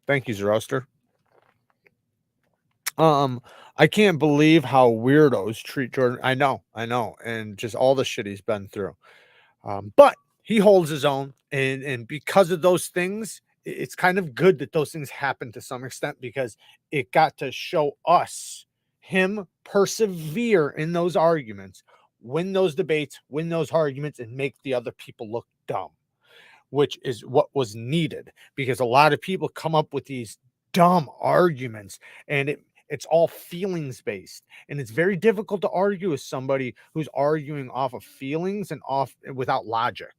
Thank you, Zeroaster. Um, I can't believe how weirdos treat Jordan. I know, and just all the shit he's been through. But he holds his own, and because of those things, it's kind of good that those things happen to some extent because it got to show us him persevere in those arguments, win those debates, win those arguments, and make the other people look dumb, which is what was needed because a lot of people come up with these dumb arguments and it's all feelings based, and it's very difficult to argue with somebody who's arguing off of feelings and off without logic.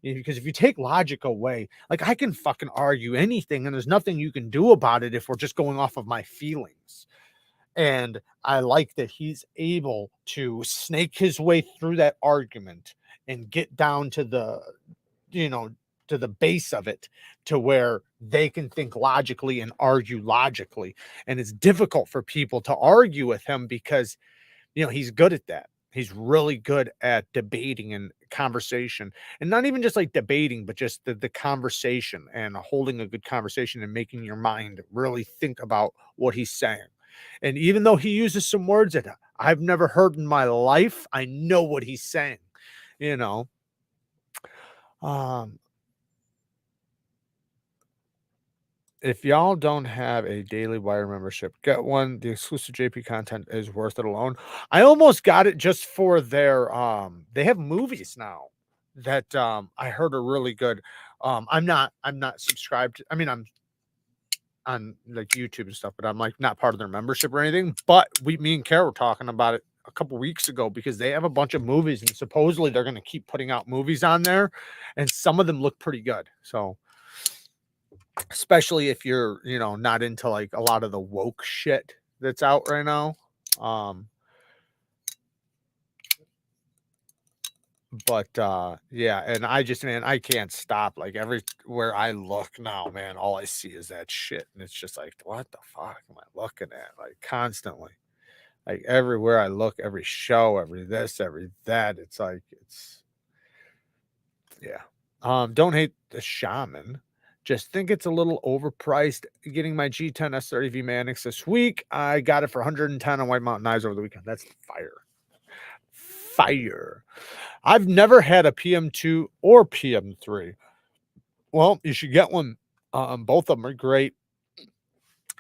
Because if you take logic away, like, I can fucking argue anything and there's nothing you can do about it if we're just going off of my feelings. And I like that he's able to snake his way through that argument and get down to you know, to the base of it, to where they can think logically and argue logically. And it's difficult for people to argue with him because, he's good at that. He's really good at debating and conversation, and not even just like debating, but just the conversation and holding a good conversation and making your mind really think about what he's saying. And even though he uses some words that I've never heard in my life, I know what he's saying, you know. Um, If y'all don't have a Daily Wire membership, get one. The exclusive JP content is worth it alone. I almost got it just for they have movies now that I heard are really good. I'm not subscribed I mean, I'm on like YouTube and stuff, but I'm like not part of their membership or anything. But me and Kara were talking about it a couple weeks ago because they have a bunch of movies and supposedly they're going to keep putting out movies on there, and some of them look pretty good. So especially if you're, not into like a lot of the woke shit that's out right now. Um, but yeah, and man, I can't stop. Like, everywhere I look now, man, all I see is that shit. And it's just like, what the fuck am I looking at? Like, constantly. Like, everywhere I look, every show, every this, every that, yeah. Don't hate the shaman. Just think it's a little overpriced. Getting my G10 S30V Mannix this week. I got it for 110 on White Mountain Knives over the weekend. That's fire. Fire. I've never had a PM2 or PM3. Well, you should get one. Both of them are great.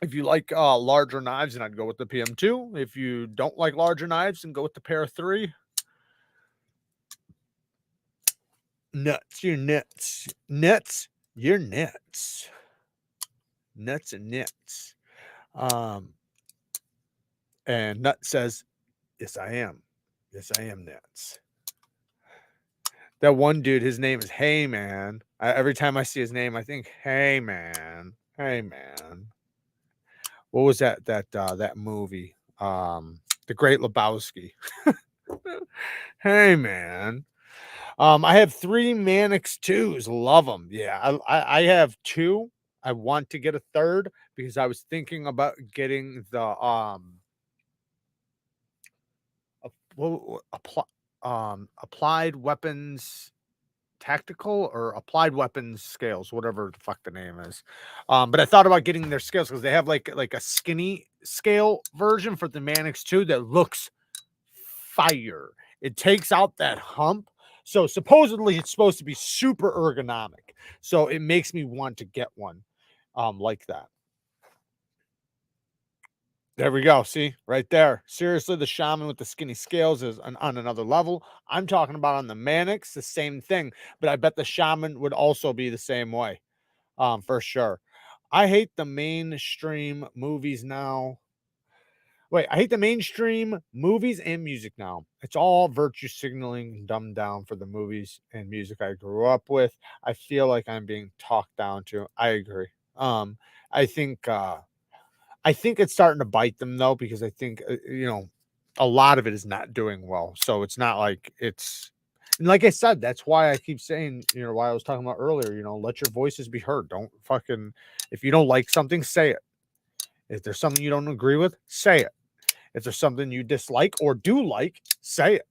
If you like larger knives, then I'd go with the PM2. If you don't like larger knives, then go with the pair of 3. Nuts, you're nuts. Nuts, you're nuts. Nuts and nits. And Nut says, yes, I am. Yes, I am nuts. That one dude, his name is Hey Man. Every time I see his name, I think, Hey Man, Hey Man. What was that movie? The Great Lebowski. Hey Man. I have 3 Mannix 2s. Love them. Yeah, I have 2. I want to get a 3rd because I was thinking about getting the applied weapons tactical or applied weapons scales, whatever the fuck the name is. But I thought about getting their scales because they have like a skinny scale version for the Mannix 2 that looks fire. It takes out that hump. So supposedly it's supposed to be super ergonomic. So it makes me want to get one like that. There we go. See right there. Seriously, the shaman with the skinny scales is on another level. I'm talking about on the Mannix, the same thing, but I bet the shaman would also be the same way. For sure. I hate the mainstream movies now. Wait, I hate the mainstream movies and music now. It's all virtue signaling, dumbed down for the movies and music I grew up with. I feel like I'm being talked down to. I agree. Um, I think I think it's starting to bite them though, because I think a lot of it is not doing well. So it's not like it's and like I said, that's why I keep saying, why I was talking about earlier, let your voices be heard. Don't fucking if you don't like something, say it. If there's something you don't agree with, say it. If there's something you dislike or do like, say it.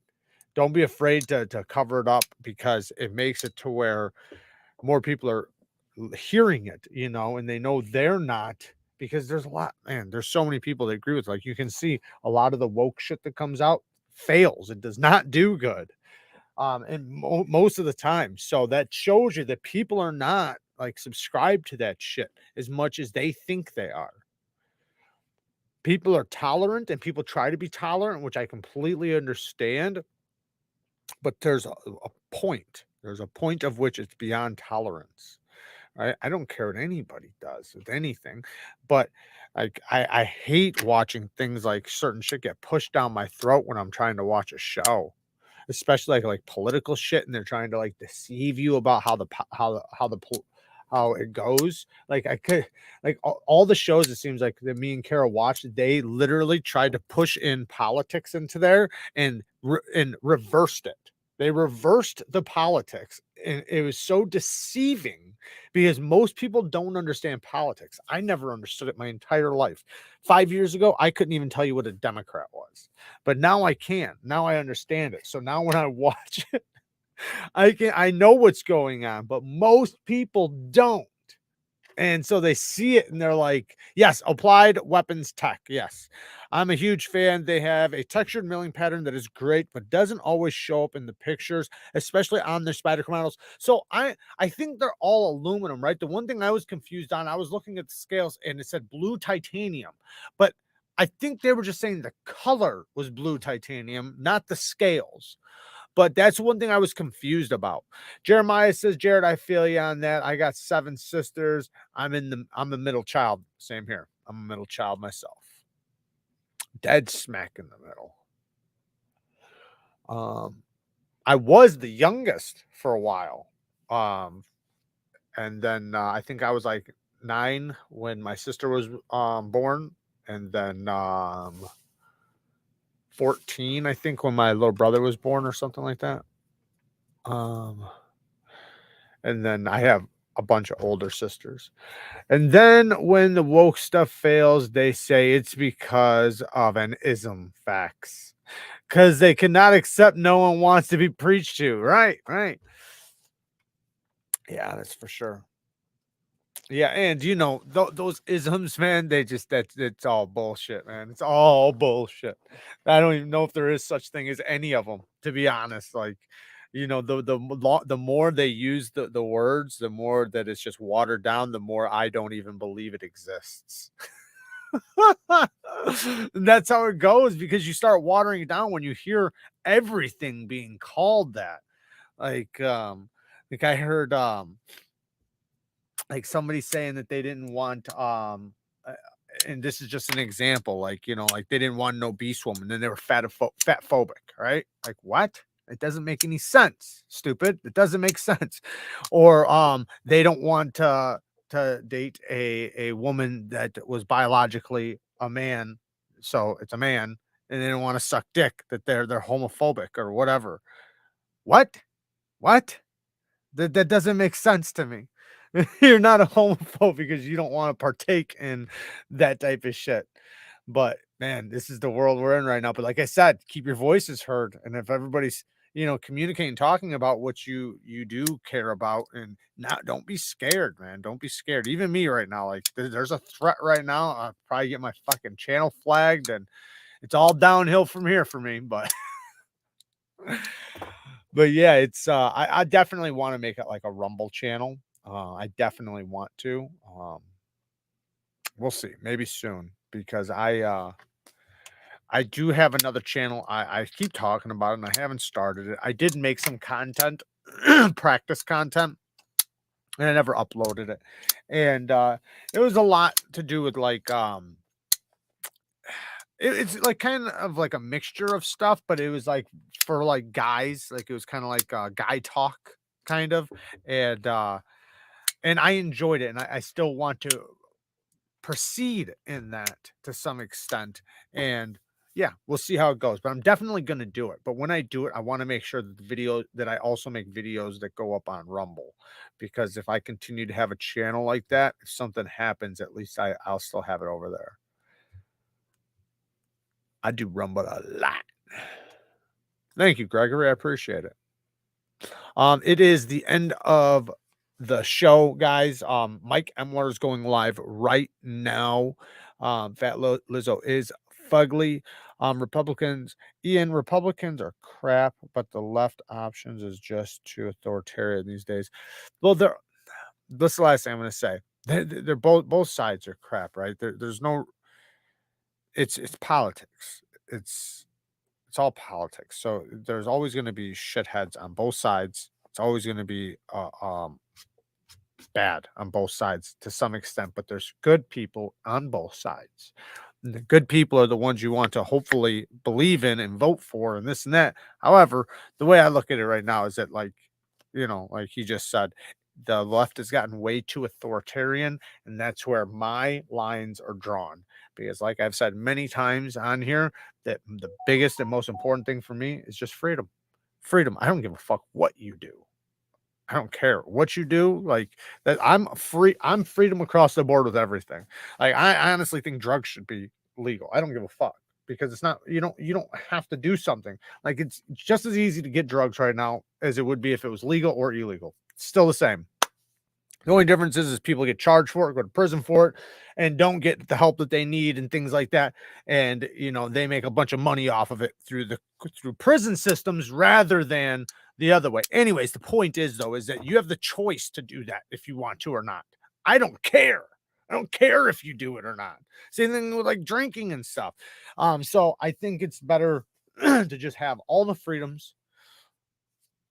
Don't be afraid to cover it up because it makes it to where more people are hearing it, and they know they're not because there's a lot, man. There's so many people that agree with. Like you can see a lot of the woke shit that comes out fails. It does not do good, and most of the time. So that shows you that people are not like subscribed to that shit as much as they think they are. People are tolerant and people try to be tolerant, which I completely understand. But there's a point. There's a point of which it's beyond tolerance. Right? I don't care what anybody does with anything, but like I hate watching things like certain shit get pushed down my throat when I'm trying to watch a show, especially like political shit, and they're trying to like deceive you about how it goes. Like I could like all the shows it seems like that me and Kara watched, they literally tried to push in politics into there and reversed it. They reversed the politics, and it was so deceiving because most people don't understand politics. I never understood it my entire life. 5 years ago, I couldn't even tell you what a Democrat was, but now I can. Now I understand it. So now when I watch it, I know what's going on, but most people don't. And so they see it and they're like, yes, applied weapons tech. Yes. I'm a huge fan. They have a textured milling pattern that is great, but doesn't always show up in the pictures, especially on their spider models. So I think they're all aluminum, right? The one thing I was confused on, I was looking at the scales and it said blue titanium, but I think they were just saying the color was blue titanium, not the scales. But that's one thing I was confused about. Jeremiah says, Jared, I feel you on that. I got 7 sisters. I'm the middle child. Same here. I'm a middle child myself. Dead smack in the middle. I was the youngest for a while. And then I think I was like 9 when my sister was born, and then 14, I think, when my little brother was born or something like that. And then I have a bunch of older sisters. And then when the woke stuff fails, they say it's because of an ism facts. Because they cannot accept no one wants to be preached to. Right, right. Yeah, that's for sure. Yeah, and those isms, man, they just it's all bullshit, man. It's all bullshit. I don't even know if there is such thing as any of them, to be honest. Like, the more they use the words, the more that it's just watered down, the more I don't even believe it exists. And that's how it goes because you start watering it down when you hear everything being called that. Like I heard like somebody saying that they didn't want and this is just an example, like like they didn't want an obese woman, then they were fat phobic, right? Like what? It doesn't make any sense. Stupid. It doesn't make sense. Or they don't want to date a woman that was biologically a man, so it's a man, and they don't want to suck dick, that they're homophobic or whatever. What? What? That doesn't make sense to me. You're not a homophobe because you don't want to partake in that type of shit. But man, this is the world we're in right now. But like I said, keep your voices heard. And if everybody's, communicating, talking about what you do care about, and not, don't be scared, man. Don't be scared. Even me right now, like there's a threat right now. I'll probably get my fucking channel flagged, and it's all downhill from here for me. But but yeah, it's I definitely want to make it like a Rumble channel. I definitely want to. We'll see, maybe soon, because I do have another channel. I keep talking about it and I haven't started it. I did make some content, practice content, and I never uploaded it. And it was a lot to do with like it's like kind of like a mixture of stuff, but it was like for like guys, like it was kind of like guy talk kind of. And I enjoyed it, and I still want to proceed in that to some extent. And yeah, we'll see how it goes, but I'm definitely going to do it. But when I do it, I want to make sure that the video that I also make videos that go up on Rumble, because if I continue to have a channel like that, if something happens, at least I'll still have it over there. I do Rumble a lot. Thank you, Gregory. I appreciate it. It is the end of the show, guys. Mike Emler is going live right now. Lizzo is fugly. Republicans are crap, but the left options is just too authoritarian these days. Well, this is the last thing I'm going to say. They're both sides are crap, right? There's no. It's politics. It's all politics. So there's always going to be shitheads on both sides. It's always going to be bad on both sides to some extent, but there's good people on both sides. And the good people are the ones you want to hopefully believe in and vote for, and this and that. However, the way I look at it right now is that, like, like he just said, the left has gotten way too authoritarian, and that's where my lines are drawn. Because, like I've said many times on here, that the biggest and most important thing for me is just freedom. Freedom. I don't give a fuck what you do. I don't care what you do. Like that, I'm free. I'm freedom across the board with everything. Like I honestly think drugs should be legal. I don't give a fuck, because it's not. You don't have to do something. Like it's just as easy to get drugs right now as it would be if it was legal or illegal. It's still the same. The only difference is people get charged for it, go to prison for it, and don't get the help that they need and things like that. And they make a bunch of money off of it through prison systems rather than the other way. Anyways, the point is that you have the choice to do that if you want to or not. I don't care. I don't care if you do it or not. Same thing with like drinking and stuff. So I think it's better to just have all the freedoms,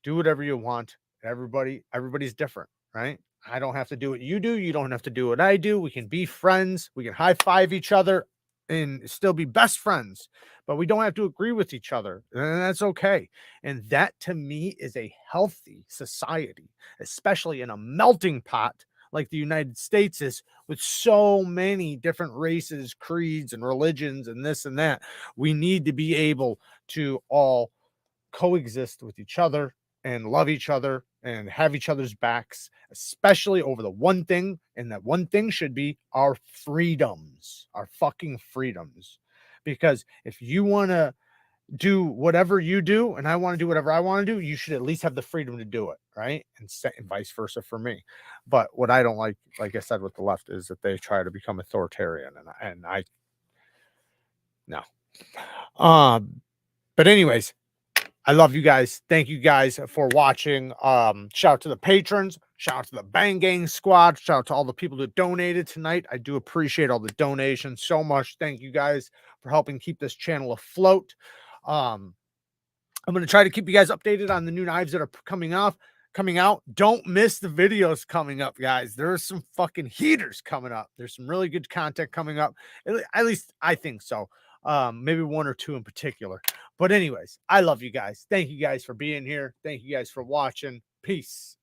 do whatever you want. Everybody's different, right? I don't have to do what you do. You don't have to do what I do. We can be friends. We can high five each other and still be best friends, but we don't have to agree with each other. And that's okay. And that to me is a healthy society, especially in a melting pot like the United States is, with so many different races, creeds, and religions, and this and that. We need to be able to all coexist with each other and love each other and have each other's backs, especially over the one thing. And that one thing should be our freedoms, our fucking freedoms. Because if you want to do whatever you do and I want to do whatever I want to do, you should at least have the freedom to do it, right? And vice versa for me. But what I don't like I said with the left, is that they try to become authoritarian, and I no. But anyways, I love you guys. Thank you guys for watching. Shout out to the patrons. Shout out to the Bang Gang squad. Shout out to all the people that donated tonight. I do appreciate all the donations so much. Thank you guys for helping keep this channel afloat. I'm going to try to keep you guys updated on the new knives that are coming out. Don't miss the videos coming up, guys. There's some fucking heaters coming up. There's some really good content coming up. At least I think so. Maybe one or two in particular. But anyways, I love you guys. Thank you guys for being here. Thank you guys for watching. Peace.